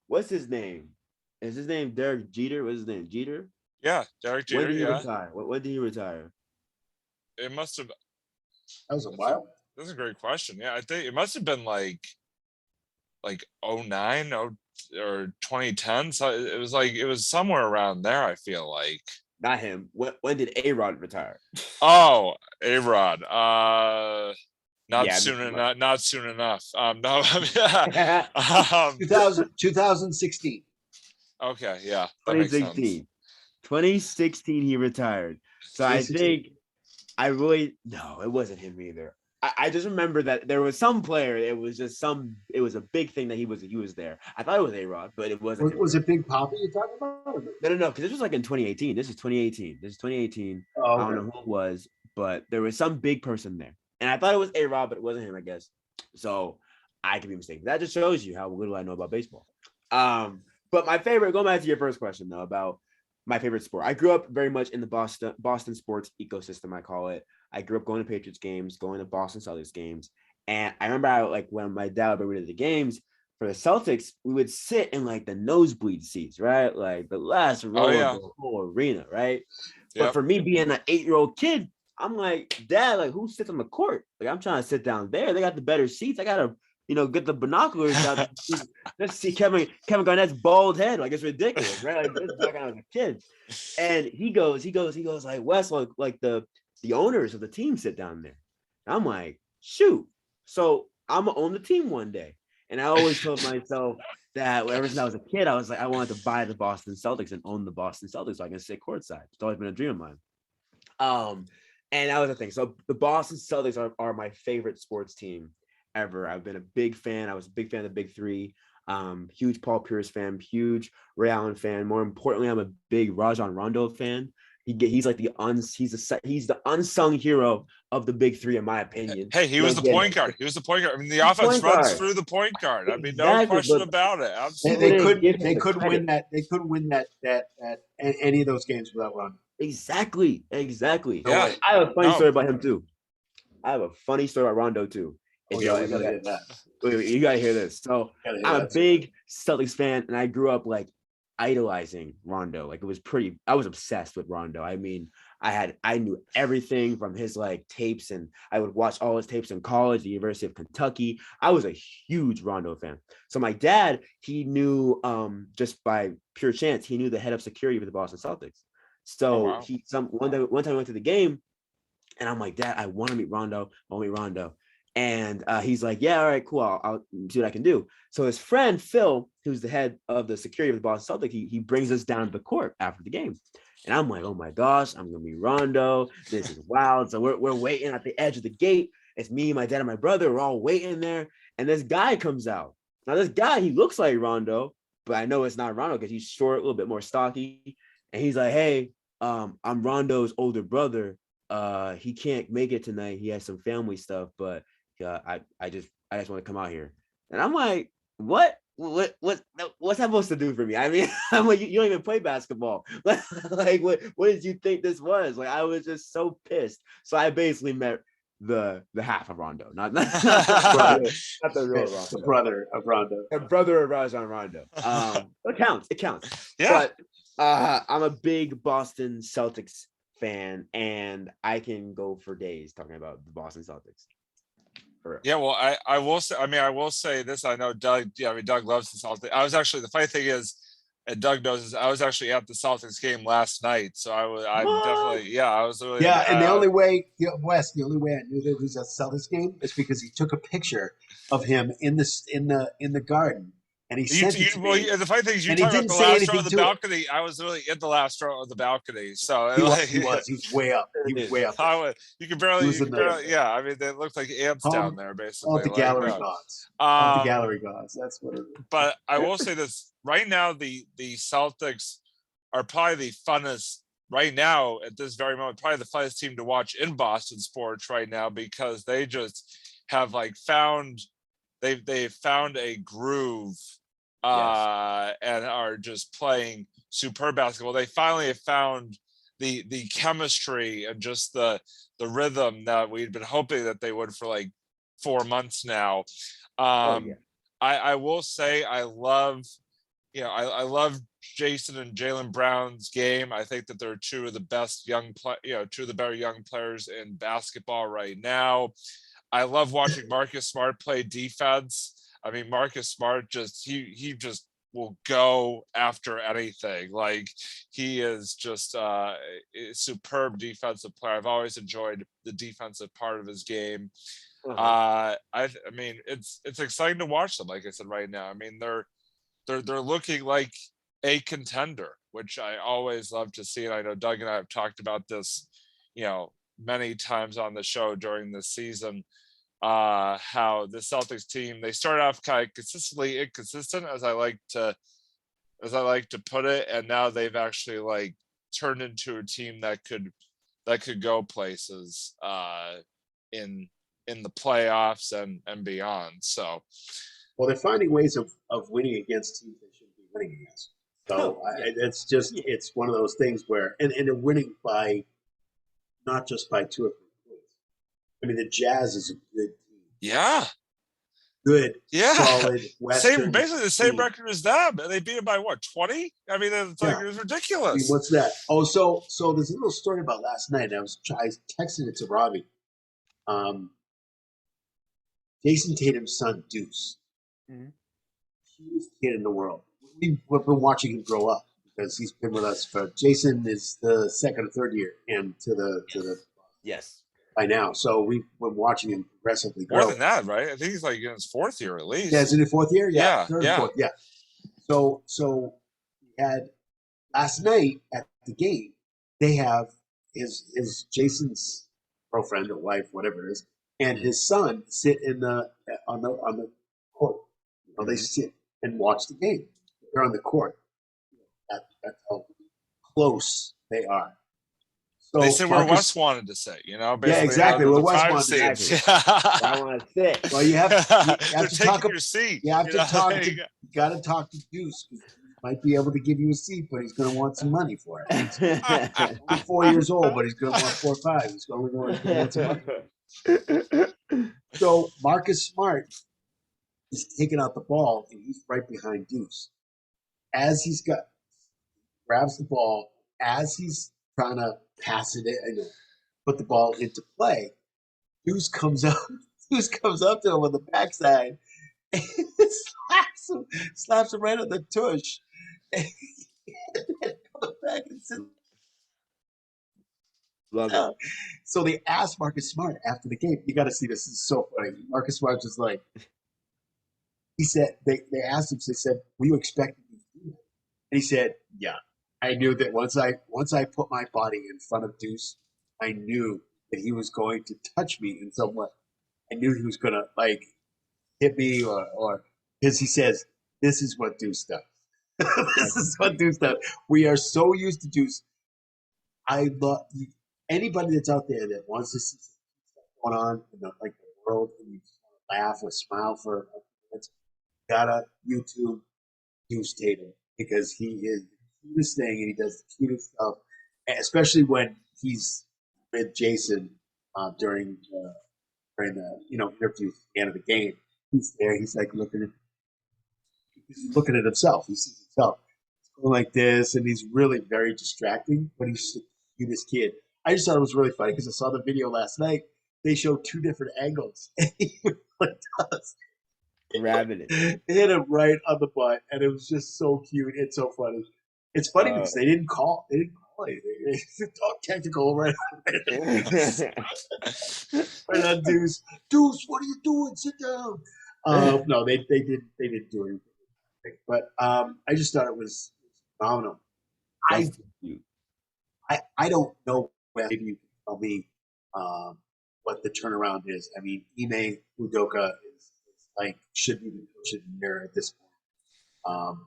what's his name? Is his name Derek Jeter? What's his name? Jeter? Yeah, Derek Jeter. When did he retire? When did he retire? It must have. That was a while. That's a great question. Yeah, I think it must have been like 09 or 2010. So it was somewhere around there. I feel like. Not him. When did A-Rod retire? Oh, A-Rod. Not soon enough. No. 2016. Okay, yeah. 2016. 2016 he retired. So I think it wasn't him either. I just remember that there was some player. It was a big thing that he was there. I thought it was A-Rod, but it wasn't. Was it Big Papi you're talking about? No, because this was like in 2018. This is 2018. Oh, okay. I don't know who it was, but there was some big person there. And I thought it was A-Rod, but it wasn't him, I guess. So I could be mistaken. That just shows you how little I know about baseball. But my favorite, going back to your first question, though, about my favorite sport. I grew up very much in the Boston sports ecosystem, I call it. I grew up going to Patriots games, going to Boston Celtics games. And I remember when my dad would bring me to the games for the Celtics, we would sit in like the nosebleed seats, right? Like the last row of the whole arena, right? Yep. But for me being an 8-year-old kid, I'm like, Dad, like who sits on the court? Like I'm trying to sit down there. They got the better seats. I gotta get the binoculars out. Let's see Kevin Garnett's bald head. Like, it's ridiculous, right? Like, this back when I was a kid. And he goes like, Wes, like the owners of the team sit down there. I'm like, shoot. So I'm gonna own the team one day. And I always told myself that ever since I was a kid, I was like, I wanted to buy the Boston Celtics and own the Boston Celtics so I can sit courtside. It's always been a dream of mine. And that was the thing. So the Boston Celtics are my favorite sports team ever. I've been a big fan. I was a big fan of the Big Three. Huge Paul Pierce fan, huge Ray Allen fan. More importantly, I'm a big Rajon Rondo fan. He's like the unsung hero of the Big Three, in my opinion. Hey, he was the point guard. He was the point guard. I mean, the offense runs through the point guard. I mean, no question about it. Absolutely. They couldn't win that. They couldn't win that any of those games without Rondo. Exactly. Yeah. I have a funny story about him too. I have a funny story about Rondo too. We gotta hear that. You gotta hear this. So I'm a big Celtics fan, and I grew up like idolizing Rondo. Like, I was obsessed with Rondo. I mean, I knew everything from his like tapes, and I would watch all his tapes in college, the University of Kentucky. I was a huge Rondo fan. So my dad, he knew just by pure chance, he knew the head of security for the Boston Celtics. So one time I went to the game, and I'm like, Dad, I want to meet Rondo. And he's like, yeah, all right, cool. I'll see what I can do. So his friend, Phil, who's the head of the security of the Boston Celtics, he brings us down to the court after the game. And I'm like, oh my gosh, I'm going to meet Rondo. This is wild. So we're waiting at the edge of the gate. It's me, my dad, and my brother. We're all waiting there. And this guy comes out. Now, this guy, he looks like Rondo, but I know it's not Rondo because he's short, a little bit more stocky. And he's like, hey, I'm Rondo's older brother. He can't make it tonight. He has some family stuff, but I just want to come out here. And I'm like, what's that supposed to do for me? I mean, I'm like, you don't even play basketball. Like, what did you think this was? Like, I was just so pissed. So I basically met the half of Rondo, not the real Rondo. The brother of Rondo. The brother of Rajon Rondo. It counts. Yeah. But I'm a big Boston Celtics fan, and I can go for days talking about the Boston Celtics. Yeah, well, I will say this. I know Doug. Yeah, I mean, Doug loves the Celtics. I was actually, the funny thing is, and Doug knows this, I was actually at the Celtics game last night. So I was really. Yeah, and the only way, Wes, the only way I knew that he was at the Celtics game is because he took a picture of him in the garden. And he sent it to me. Well, the funny thing is, you And talked he about the didn't say last row of the anything to it. balcony. I was really in the last row of the balcony. So He was. He's way up. He was way up. You can barely, yeah. I mean, they looked like ants down there, basically. All the gallery gods. All the gallery gods. That's what it is. But I will say this: right now, the Celtics are probably the funnest right now at this very moment. Probably the funnest team to watch in Boston sports right now, because they just have like found they've found a groove. And are just playing superb basketball. They finally have found the chemistry and just the rhythm that we'd been hoping that they would for like 4 months now. I will say I love Jason and Jaylen Brown's game. I think that they're two of the best two of the better young players in basketball right now. I love watching Marcus Smart play defense. I mean, Marcus Smart he just will go after anything. Like, he is just a superb defensive player. I've always enjoyed the defensive part of his game. I mean, it's exciting to watch them. Like I said, right now, I mean, they're looking like a contender, which I always love to see. And I know Doug and I have talked about this, many times on the show during this season. How the Celtics team, they started off kind of consistently inconsistent, as I like to put it, and now they've actually like turned into a team that could go places in the playoffs and beyond. So, well, they're finding ways of winning against teams they shouldn't be winning against. So it's one of those things where and they're winning by not just by 2 or 3 points. I mean, the Jazz is a good team. Yeah. Good. Yeah. Solid. Western Basically the same team. record as them. And they beat them by what, 20? I mean, it's like, it was ridiculous. I mean, what's that? Oh, so there's a little story about last night. I texted it to Robbie. Jason Tatum's son, Deuce. Mhm. Cutest kid in the world. We've been watching him grow up because he's been with us for. Jason is the second or third year into the Yes. by now, so we've been watching him progressively More grow. than that, right? I think he's like in his 4th year at least. Yeah, is it in fourth year? Yeah, Third, yeah. fourth, yeah. So we had last night at the game. They have his Jason's girlfriend or wife, whatever it is, and his son sit on the court. You know, they sit and watch the game. They're on the court. That's how close they are. So They said where Marcus- Wes wanted to sit, basically. Yeah, exactly, where The Wes 5 wanted to seats. I want to sit. Well, you have They're to taking talk. your seat. You have to talk to. Like, You got to talk to Deuce. He might be able to give you a seat, but he's going to want some money for it. He's only 4 years old, but he's going to want 4 or 5. He's going to want some money. So Marcus Smart is taking out the ball, and he's right behind Deuce. As grabs the ball, as he's trying to pass it in, put the ball into play, Deuce comes up. Deuce comes up to him on the backside and slaps him right on the tush. And then comes back and sits Love it. down. So they asked Marcus Smart after the game. You got to see this. This is so funny. Marcus Smart was like, he said, they asked him, they said, were you expecting me to do that? And he said, yeah. I knew that once I put my body in front of Deuce, I knew that he was going to touch me in some way. I knew he was going to like hit me or because he says, this is what Deuce does. This is what Deuce does. We are so used to Deuce. I love anybody that's out there that wants to see stuff going on in the world and you just want to laugh or smile for a few minutes, gotta YouTube Deuce Tatum because he is the cutest thing and he does the cutest stuff, especially when he's with Jason during the interviews at the end of the game. He's there. He's like looking at himself. He sees himself. He's going like this, and he's really very distracting. But he's the cutest kid. I just thought it was really funny because I saw the video last night. They showed 2 different angles. And he Grabbing it. hit him right on the butt, and it was just so cute. It's so funny. It's funny because they didn't call. They didn't call anything. They talked technical right on Deuce. Deuce, what are you doing? Sit down. No, they didn't do anything. But I just thought it was phenomenal. I don't know whether maybe you can tell me what the turnaround is. I mean, Ime Udoka is like should be the coach of the year at this point.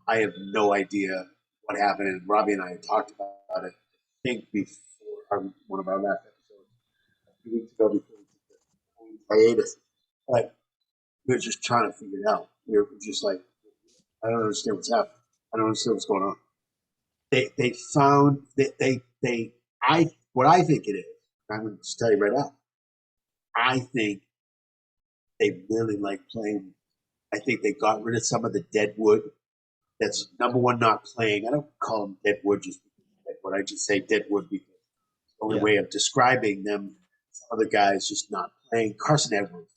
I have no idea what happened, and Robbie and I had talked about it. I think before one of our last episodes, a few weeks ago, before we took the hiatus. But we were just trying to figure it out. We were just like, I don't understand what's happening. I don't understand what's going on. They found that what I think it is. I'm going to just tell you right now. I think they really like playing. I think they got rid of some of the dead wood. That's number one, not playing. I don't call them dead wood just because but I just say dead wood because it's the only way of describing them. Some other guys just not playing. Carson Edwards.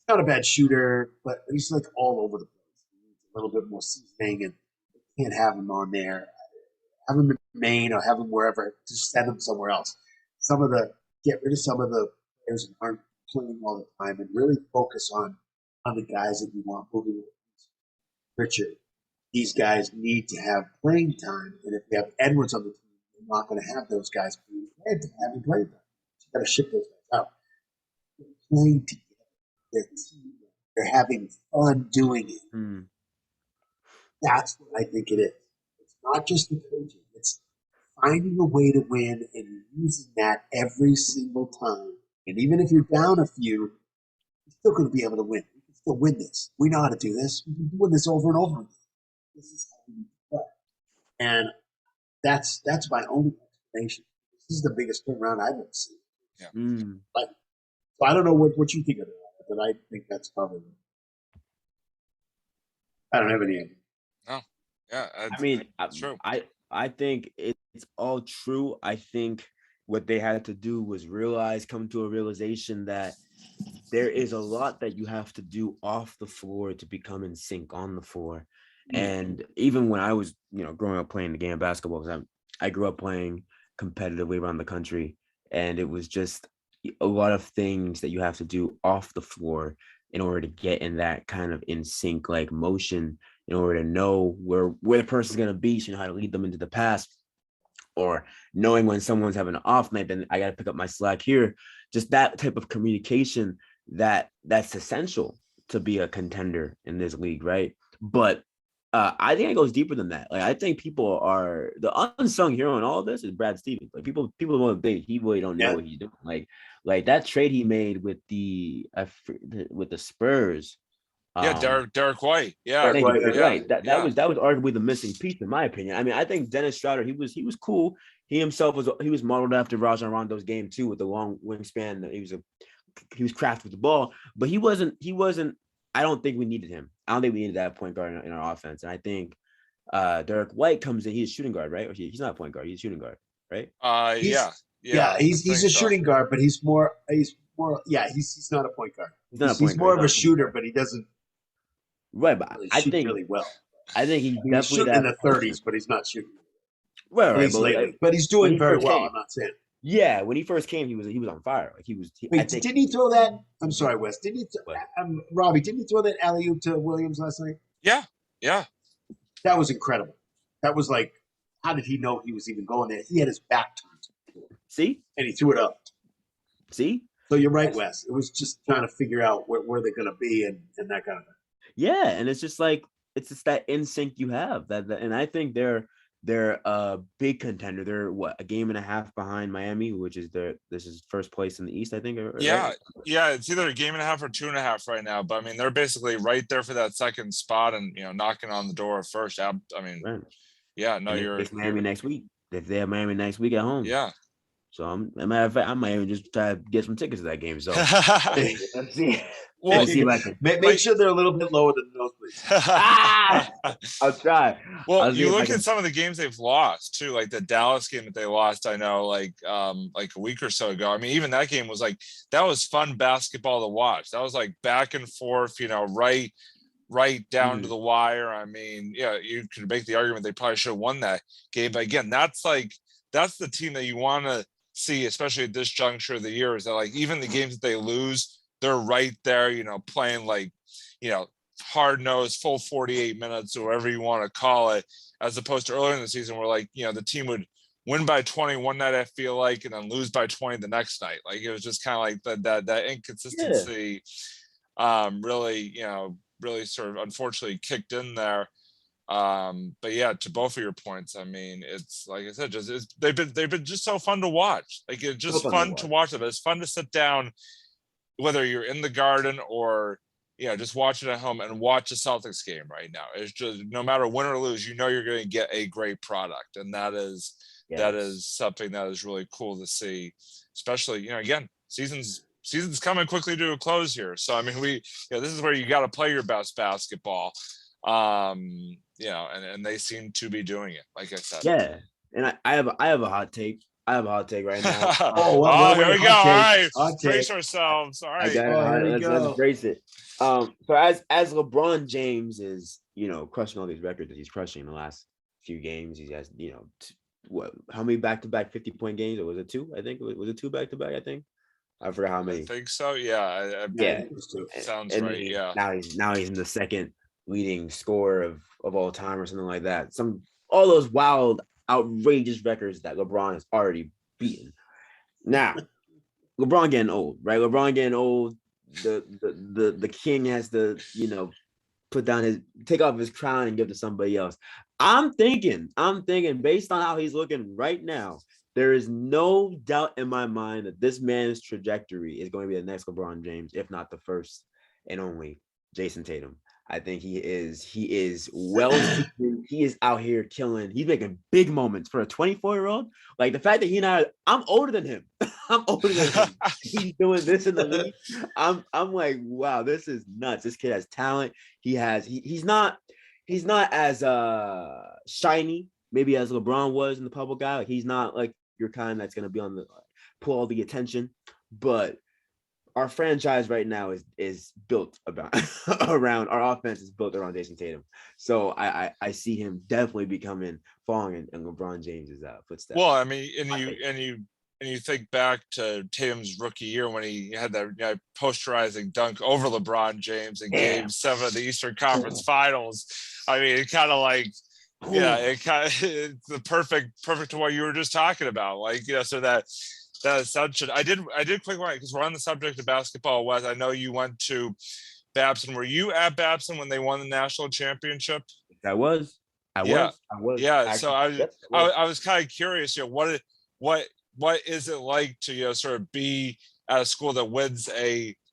Not a bad shooter, but he's like all over the place. He needs a little bit more seasoning, and you can't have him on there. Have him in Maine or have him wherever. Just send him somewhere else. Get rid of some of the players that aren't playing all the time, and really focus on the guys that you want moving. Richard, these guys need to have playing time, and if you have Edwards on the team, you're not going to have those guys having playing time. So you got to ship those guys out. They're playing together. They're having fun doing it. That's what I think it is. It's not just the coaching. It's finding a way to win and using that every single time. And even if you're down a few, you're still going to be able to win. We can still win this. We know how to do this. We've been doing this over and over again. This is how we play. And that's my only explanation. This is the biggest turnaround I've ever seen. Yeah. So I don't know what you think of it, but I think that's probably. I don't have any idea. No. Yeah. I mean, it's true. I think it's all true. I think what they had to do was come to a realization that there is a lot that you have to do off the floor to become in sync on the floor. And even when I was, growing up playing the game of basketball, because I grew up playing competitively around the country, and it was just a lot of things that you have to do off the floor in order to get in that kind of in sync like motion, in order to know where the person's going to be, so you know how to lead them into the pass, or knowing when someone's having an off night, then I got to pick up my slack here. Just that type of communication that's essential to be a contender in this league, right? But I think it goes deeper than that. Like, I think people are the unsung hero in all of this is Brad Stevens. Like, people don't think he really don't know what he's doing. Like that trade he made with the Spurs. Derek White. Yeah, right. That was arguably the missing piece, in my opinion. I mean, I think Dennis Schroeder, he was cool. He himself was modeled after Rajon Rondo's game too, with the long wingspan. He was crafted with the ball, but he wasn't. I don't think we needed him. I don't think we needed that point guard in our offense. And I think Derek White comes in. He's a shooting guard, right? Or he's not a point guard. He's a shooting guard, right? He's a shooting guard, but he's not a point guard. He's more of a shooter, but he doesn't. Right, but really I shoot think really well. I think he's definitely shooting in the 30s, but he's not shooting. Right, but he's doing very well. I'm not saying. Yeah, when he first came, he was on fire. Like didn't he throw that? I'm sorry, Wes. Didn't he? Robbie, didn't he throw that alley oop to Williams last night? Yeah. That was incredible. That was like, how did he know he was even going there? He had his back turned. See, and he threw it up. See, so you're right, Wes. It was just trying to figure out where they're going to be and that kind of thing. Yeah, and it's just that instinct you have that, and I think they're a big contender. They're a game and a half behind Miami, which is this is first place in the East, I think. Yeah, it's either a game and a half or 2.5 right now. But I mean, they're basically right there for that second spot, and knocking on the door first. I mean, right. Yeah, no, it's Miami next week. If they have Miami next week at home, yeah. So as a matter of fact, I might even just try to get some tickets to that game. So let's see. Well, make sure they're a little bit lower than those, please. I'll try. Well, you look at some of the games they've lost too, like the Dallas game that they lost. I know, like a week or so ago. I mean, even that game was that was fun basketball to watch. That was like back and forth, right down to the wire. I mean, yeah, you could make the argument they probably should have won that game. But again, that's the team that you want to see, especially at this juncture of the year, is that even the games that they lose, they're right there, playing hard-nosed, full 48 minutes, or whatever you want to call it, as opposed to earlier in the season where the team would win by 20 one night, I feel like, and then lose by 20 the next night. It was just kind of that inconsistency really sort of unfortunately kicked in there. But yeah, to both of your points, I mean, it's like I said, they've been just so fun to watch. It's just fun to watch them. It's fun to sit down, whether you're in the Garden or just watch it at home and watch a Celtics game right now. It's just, no matter win or lose, you're going to get a great product, and that is something that is really cool to see. Especially again, season's coming quickly to a close here, so I mean, this is where you got to play your best basketball. And they seem to be doing it, like I said. Yeah, and I have a hot take. I have a hot take right now. Here we go. All right, brace ourselves. All right, let's brace it. So as LeBron James is crushing all these records that he's crushing in the last few games, he has how many back-to-back 50-point games, or was it 2? I think was it 2 back-to-back. I think I forgot how many. I think so. Yeah. Sounds right. Yeah. Now he's in the second leading scorer of all time or something like that. All those wild, outrageous records that LeBron has already beaten. Now, LeBron getting old, right? LeBron getting old. The king has to, take off his crown and give to somebody else. I'm thinking, based on how he's looking right now, there is no doubt in my mind that this man's trajectory is going to be the next LeBron James, if not the first and only Jason Tatum. I think he is well seasoned. He is out here killing. He's making big moments for a 24-year-old. Like the fact that I'm older than him. I'm older than him. He's doing this in the league. I'm like, wow, this is nuts. This kid has talent. He's not as shiny maybe as LeBron was in the public eye. Like he's not like your kind that's going to be on the pull all the attention, but our franchise right now is built about around our offense is built around Jason Tatum. So I see him definitely following in LeBron James's footsteps. Well, I mean, and you think back to Tatum's rookie year when he had that posterizing dunk over LeBron James in Game 7 of the Eastern Conference Finals. I mean, it kind of like, it's the perfect to what you were just talking about. Like, so that assumption. I did quick one because we're on the subject of basketball. Wes, I know you went to Babson. Were you at Babson when they won the national championship? I was. Yeah. Actually, So I was kind of curious. What is it like to sort of be at a school that wins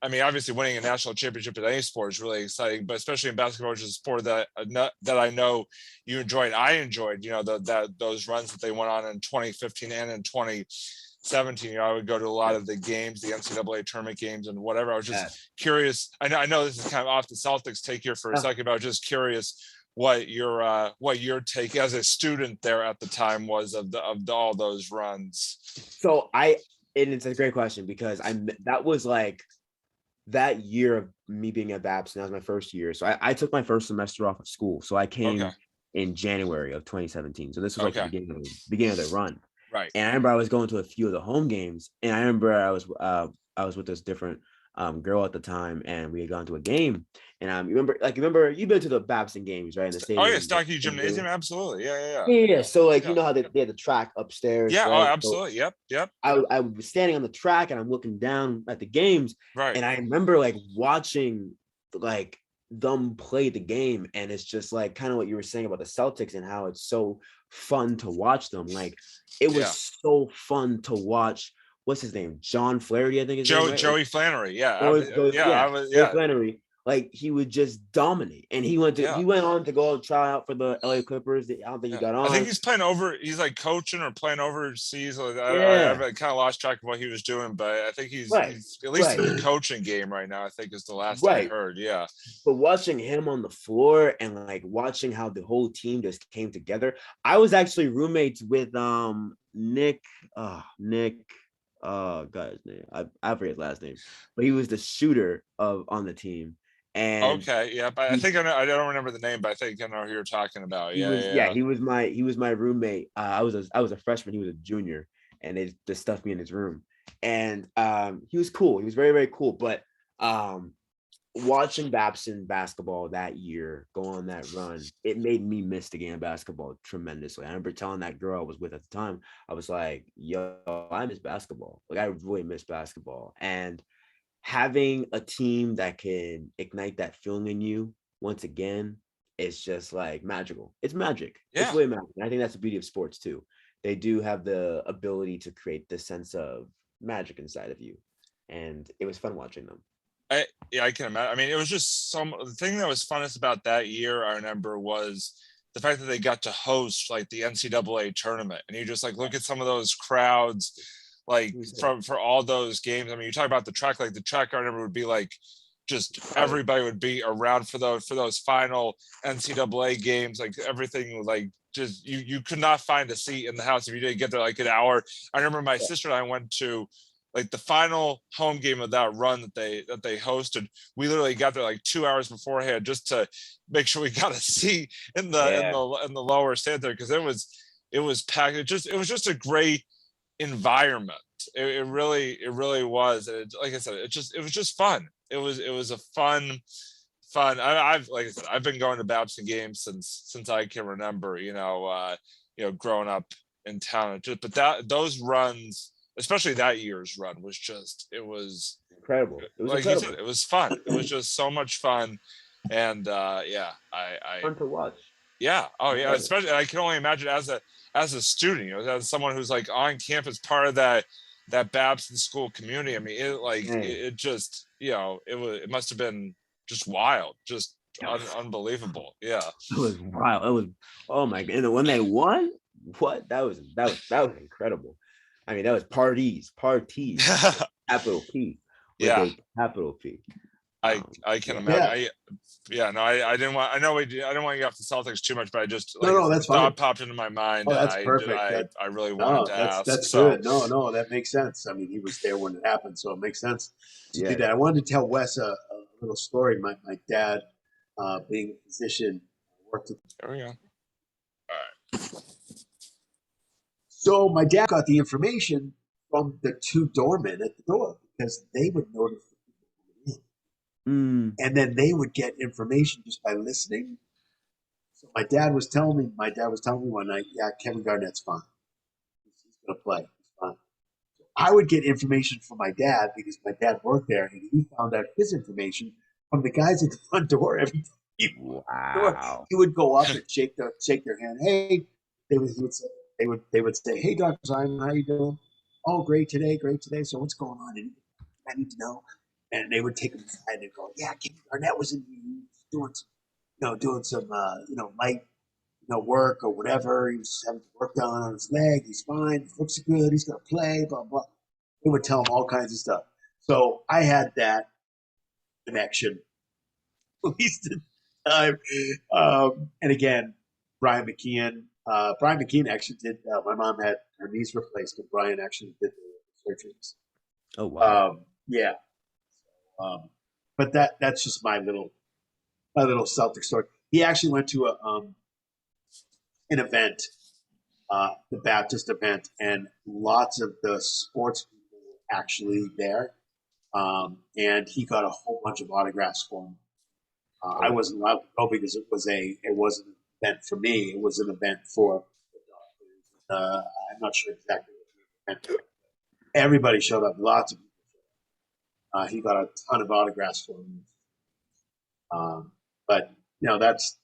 obviously winning a national championship in any sport is really exciting, but especially in basketball, which is a sport that I know you enjoyed. I enjoyed, those runs that they went on in 2015 and in 2017. I would go to a lot of the games, the NCAA tournament games and whatever. I was just curious. I know this is kind of off the Celtics take here for a second, but I was just curious what your take as a student there at the time was of all those runs. So and it's a great question because that was like that year of me being at Babson. That was my first year. So I took my first semester off of school. So I came in January of 2017. So this was like the beginning of the run. Right. And I remember I was going to a few of the home games, and I remember I was with this different girl at the time, and we had gone to a game. And remember you've been to the Babson games, right? In the stadium. Oh yeah, Stockton Gymnasium, absolutely. Yeah. Yeah. So you know how they had the track upstairs. Yeah. Right? Oh, absolutely. So yep. I was standing on the track and I'm looking down at the games. Right. And I remember watching them play the game, and it's just kind of what you were saying about the Celtics and how it's so fun to watch them. It was so fun to watch. What's his name? John Flaherty, I think. Joey Flannery. Yeah. Flannery. He would just dominate, and he went on to go try out for the LA Clippers. I don't think he got on. I think he's playing over. He's coaching or playing overseas. I kind of lost track of what he was doing, but I think he's at least in the coaching game right now. I think is the last I heard. Yeah. But watching him on the floor and watching how the whole team just came together. I was actually roommates with Nick. Got his name. I forget his last name, but he was the shooter on the team. And but I think I know. I don't remember the name, but I think I know who you're talking about. He was my roommate. I was a freshman. He was a junior, and they just stuffed me in his room. And he was cool. He was very, very cool. But watching Babson basketball that year go on that run, it made me miss the game of basketball tremendously. I remember telling that girl I was with at the time, I was like, "Yo, I miss basketball. I really miss basketball." And having a team that can ignite that feeling in you once again, it's just magical. It's magic. Yeah. It's really magic. And I think that's the beauty of sports too. They do have the ability to create this sense of magic inside of you. And it was fun watching them. I can imagine. I mean, it was just the thing that was funnest about that year, I remember, was the fact that they got to host the NCAA tournament. And you just look at some of those crowds for all those games. I mean, you talk about the track, the track I remember would be just everybody would be around for those final NCAA games. Everything just you could not find a seat in the house if you didn't get there an hour. I remember my sister and I went to the final home game of that run that they hosted. We literally got there 2 hours beforehand just to make sure we got a seat in the lower stand there, because it was packed. It was just a great environment. It really was. And like I said, it was just fun. It was a fun. I've been going to Babson games since I can remember. Growing up in town. But those runs, especially that year's run, was incredible. It was incredible. You said, it was fun. It was just so much fun, and fun to watch. Yeah. Oh yeah. Especially, I can only imagine as a student, as someone who's on campus, part of that Babson school community. I mean, it must have been just wild, just unbelievable. Yeah. It was wild. It was, oh my God. And when they won, that was incredible. I mean, that was parties, capital P. Yeah. Capital P. I can imagine. I didn't want. I didn't want to get off the Celtics too much, but I just that's fine. thought popped into my mind, Oh, and that's perfect. I really wanted to ask. That's So good. No, that makes sense. I mean, he was there when it happened, so it makes sense to do Yeah. that. I wanted to tell Wes a little story. My dad, being a physician, worked. there we go. So my dad got the information from the two doormen at the door because they would notify people coming in, and then they would get information just by listening. So my dad was telling me one night, yeah, Kevin Garnett's fine. He's going to play. He's fine. So I would get information from my dad because my dad worked there, and he found out his information from the guys at the front door every time. Wow. He would go up and shake their hand. Hey, he would say, hey, Dr. Simon, how you doing? Oh, great today. So what's going on? And I need to know. And they would take him aside and go, yeah, Kevin Garnett was in doing some light work or whatever. He was having work done on his leg. He's fine. He looks good. He's gonna play. Blah blah. They would tell him all kinds of stuff. So I had that connection at least at the time. And again, Brian McKeon. Brian McKeon actually did. My mom had her knees replaced, but Brian actually did the surgeries. Oh wow. Yeah. But that's just my little Celtic story. He actually went to an event, the Baptist event, and lots of the sports people were actually there. And he got a whole bunch of autographs for him. I wasn't allowed to go because it wasn't an event for me. It was an event for the doctors. I'm not sure exactly what the event was. Everybody showed up. Lots of people showed up. He got a ton of autographs for him. But that's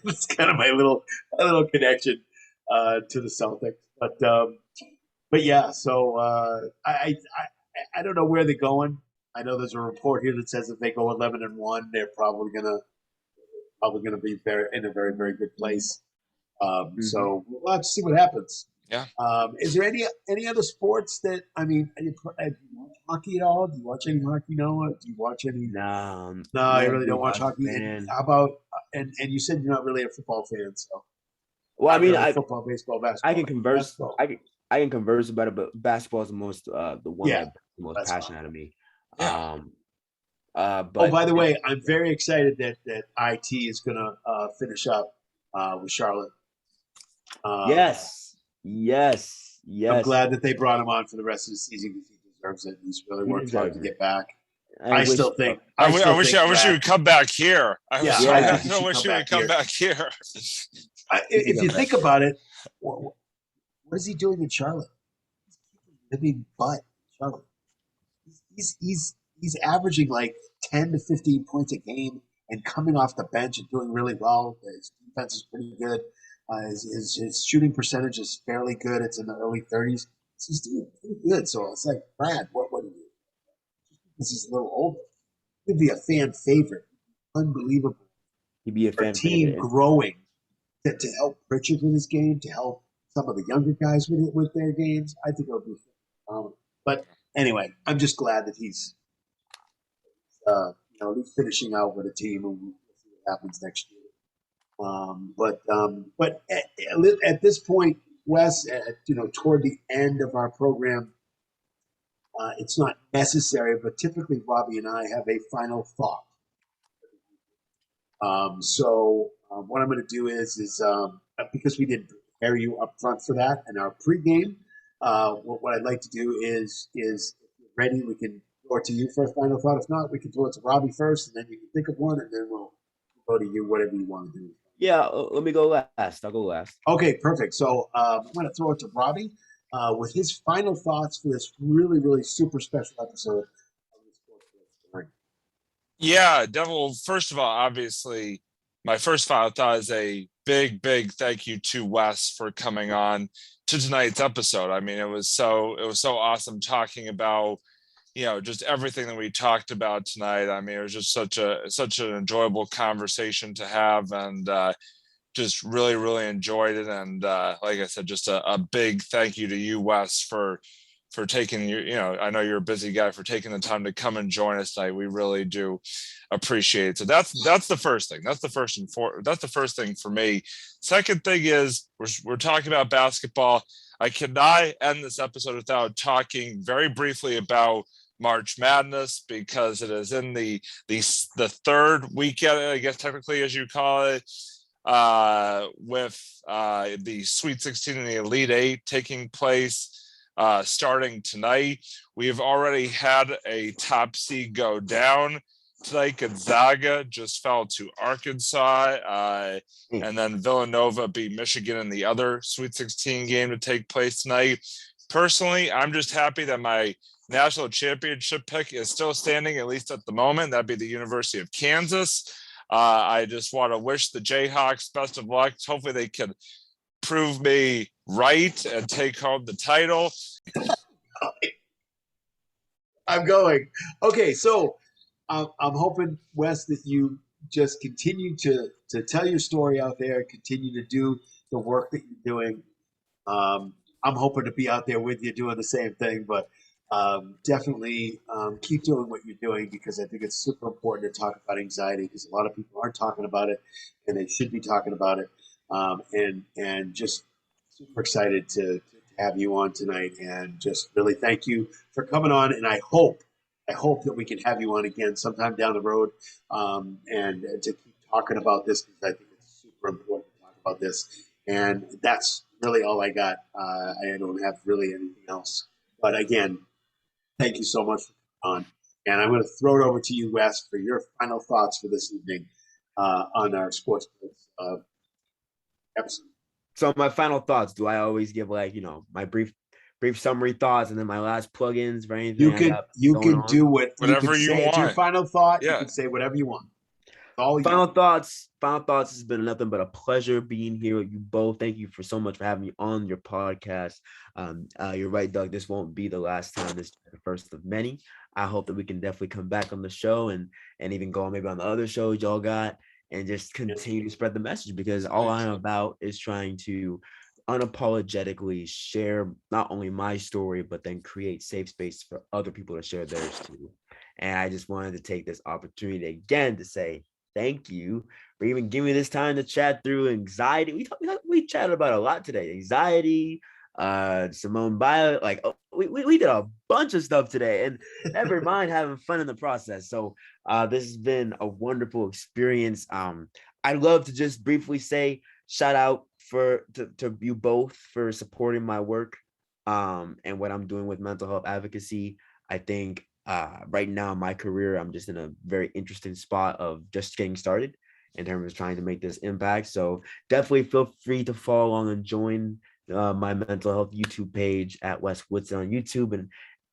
it's kind of my little connection to the Celtics. But yeah. So I don't know where they're going. I know there's a report here that says if they go 11-1, they're probably gonna be in a very, very good place. So we'll have to see what happens. Yeah. Is there any other sports that do you watch hockey at all? Do you watch any hockey, Noah? Do you watch any? No, I really don't watch hockey. Man. How about and you said you're not really a football fan, so. Well, I mean, really football, baseball, basketball. I can converse. Basketball. I can converse about it, but basketball is the most the one that's the most that's passionate out of me. Yeah. But by the way, I'm very excited that IT is gonna finish up with Charlotte. Yes. I'm glad that they brought him on for the rest of the season because he deserves it. He's really worked hard to get back. I wish he would come back here. I wish he would come back here. If you think about it, what is he doing in Charlotte? I mean, but Charlotte, he's averaging like 10 to 15 points a game and coming off the bench and doing really well. His defense is pretty good. His shooting percentage is fairly good. It's in the early 30s. So he's doing pretty good. So it's like, Brad, what do you do? Because he's a little older. He'd be a fan favorite. Unbelievable. He'd be a fan team favorite. Growing to help Pritchard with his game, to help some of the younger guys with their games. I think it'll be phenomenal. But anyway, I'm just glad that he's finishing out with a team, and we'll see what happens next year. But at this point, Wes, toward the end of our program, it's not necessary, but typically Robbie and I have a final thought. So what I'm going to do is because we did prepare you up front for that in our pregame, what I'd like to do is if you're ready, we can throw it to you for a final thought. If not, we can throw it to Robbie first, and then you can think of one, and then we'll go to you, whatever you want to do. Yeah, let me go last. I'll go last. Okay, perfect. So I'm going to throw it to Robbie with his final thoughts for this really, really super special episode. Yeah, Devil. First of all, obviously, my first final thought is a big, big thank you to Wes for coming on to tonight's episode. I mean, it was so awesome talking about, just everything that we talked about tonight. I mean, it was just such an enjoyable conversation to have, and just really, really enjoyed it. And like I said, just a big thank you to you, Wes, for for taking I know you're a busy guy, for taking the time to come and join us tonight. We really do appreciate it. So that's the first thing. That's the first thing for me. Second thing is we're talking about basketball. I cannot end this episode without talking very briefly about March Madness, because it is in the third weekend, I guess technically, as you call it, with the Sweet 16 and the Elite Eight taking place starting tonight. We have already had a top seed go down tonight. Gonzaga just fell to Arkansas, and then Villanova beat Michigan in the other Sweet 16 game to take place tonight. Personally, I'm just happy that my national championship pick is still standing, at least at the moment. That'd be the University of Kansas. I just want to wish the Jayhawks best of luck. Hopefully they can prove me right and take home the title. I'm going. Okay, so I'm hoping, Wes, that you just continue to tell your story out there, continue to do the work that you're doing. I'm hoping to be out there with you doing the same thing, but definitely keep doing what you're doing, because I think it's super important to talk about anxiety, because a lot of people aren't talking about it, and they should be talking about it. And just super excited to have you on tonight, and just really thank you for coming on. And I hope that we can have you on again sometime down the road, and to keep talking about this, because I think it's super important to talk about this. And that's really all I got. I don't have really anything else. But again, thank you so much for coming on. And I'm going to throw it over to you, Wes, for your final thoughts for this evening on our Sports Blitz episode. So my final thoughts, do I always give my brief summary thoughts and then my last plugins for anything? You can do whatever you say. want. It's your final thought. Yeah. You can say whatever you want. All Final thoughts has been nothing but a pleasure being here with you both. Thank you so much for having me on your podcast. You're right, Doug, this won't be the last time. This is the first of many. I hope that we can definitely come back on the show and even go maybe on the other shows y'all got, and just continue to spread the message, because all I'm about is trying to unapologetically share not only my story, but then create safe space for other people to share theirs too. And I just wanted to take this opportunity again to say thank you for even giving me this time to chat through anxiety. We chatted about a lot today. Anxiety, Simone Biles, we did a bunch of stuff today, and never mind having fun in the process. So this has been a wonderful experience. I'd love to just briefly say shout out to you both for supporting my work and what I'm doing with mental health advocacy. I think right now in my career, I'm just in a very interesting spot of just getting started in terms of trying to make this impact. So definitely feel free to follow along and join my mental health YouTube page at Wes Woodson on YouTube, and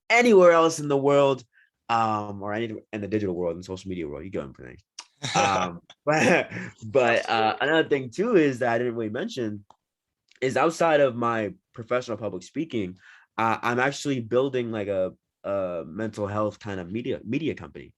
anywhere else in the world, or in the digital world and social media world. You go and play. But another thing too is that I didn't really mention is, outside of my professional public speaking, I'm actually building like a mental health kind of media company.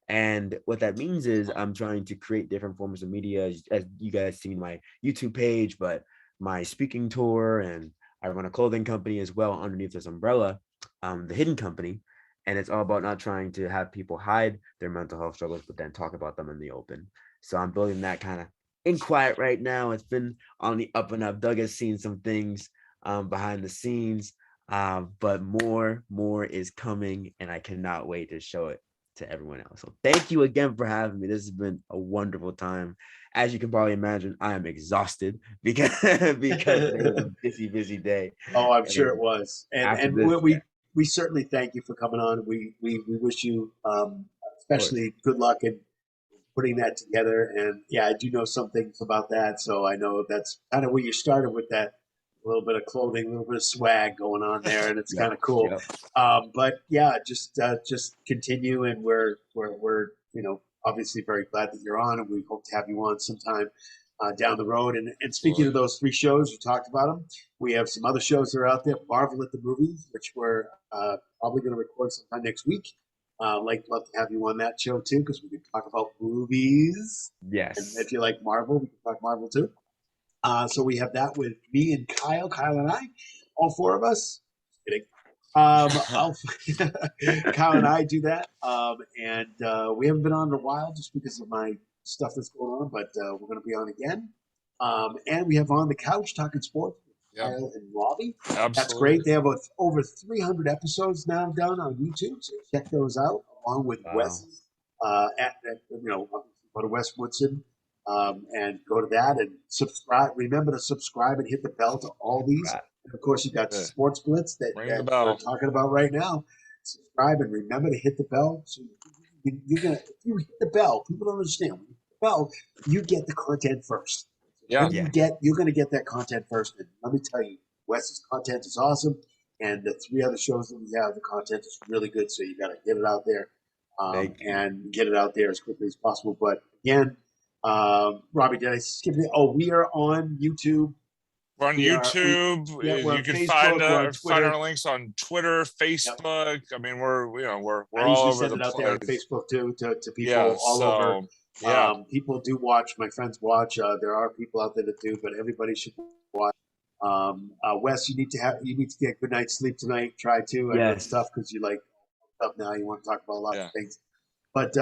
And what that means is I'm trying to create different forms of media, as you guys seen my YouTube page, but my speaking tour, and I run a clothing company as well underneath this umbrella, the Hidden Company. And it's all about not trying to have people hide their mental health struggles, but then talk about them in the open. So I'm building that kind of in quiet right now. It's been on the up and up. Doug has seen some things behind the scenes, but more is coming, and I cannot wait to show it to everyone else. So thank you again for having me. This has been a wonderful time. As you can probably imagine, I am exhausted because it was a busy day. Oh, I'm sure it was. And we certainly thank you for coming on. We wish you especially good luck in putting that together. And yeah, I do know some things about that, so I know that's kind of where you started with that. A little bit of clothing, a little bit of swag going on there, and it's kind of cool. But yeah, just continue, and we're obviously very glad that you're on, and we hope to have you on sometime down the road. And speaking of those 3 shows, you talked about them. We have some other shows that are out there. Marvel at the Movies, which we're probably going to record sometime next week. Love to have you on that show too, because we can talk about movies. Yes. And if you like Marvel, we can talk Marvel too. So we have that with me and Kyle and I, all 4 of us. Kidding. Kyle and I do that, and we haven't been on in a while just because of my stuff that's going on, but we're going to be on again. And we have On the Couch talking sports with Yep. Kyle and Robbie. Absolutely. That's great. They have over 300 episodes now done on YouTube, so check those out along with Wow. Wes's. Go to Wes Woodson and go to that and subscribe. Remember to subscribe and hit the bell to all these. Right. And of course, you got Yeah. Sports Blitz that Ring the we're bell. talking about right now. Subscribe and remember to hit the bell. So you're gonna, if you hit the bell, people don't understand. When you hit the bell, you get the content first. Yeah. When you're gonna get that content first. And let me tell you, Wes's content is awesome, and the 3 other shows that we have, the content is really good. So you got to get it out there and get it out there as quickly as possible. But again, Robbie, did I skip it? Oh, we are on YouTube. We're on YouTube. we're on You can Facebook, we're on find Twitter. our links on Twitter, Facebook. I mean, we're I all usually over send the it out there on place. Facebook too to people Yeah, all over. Yeah. People do watch. My friends watch. There are people out there that do, but everybody should watch. Wes, you need to get a good night's sleep tonight. Try to. I know it's Yes. tough because you like up now. You want to talk about a lot Yeah. of things. But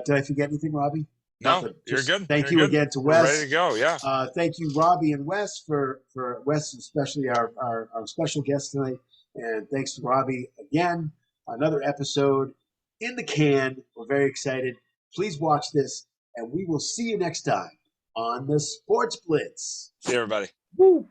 did I forget anything, Robbie? No, Nothing. you're Just good. Thank You're you good. again to We're Wes. ready to go. Yeah. Thank you, Robbie and Wes, for Wes, especially our special guest tonight. And thanks to Robbie again. Another episode in the can. We're very excited. Please watch this, and we will see you next time on the Sports Blitz. See you, everybody. Woo.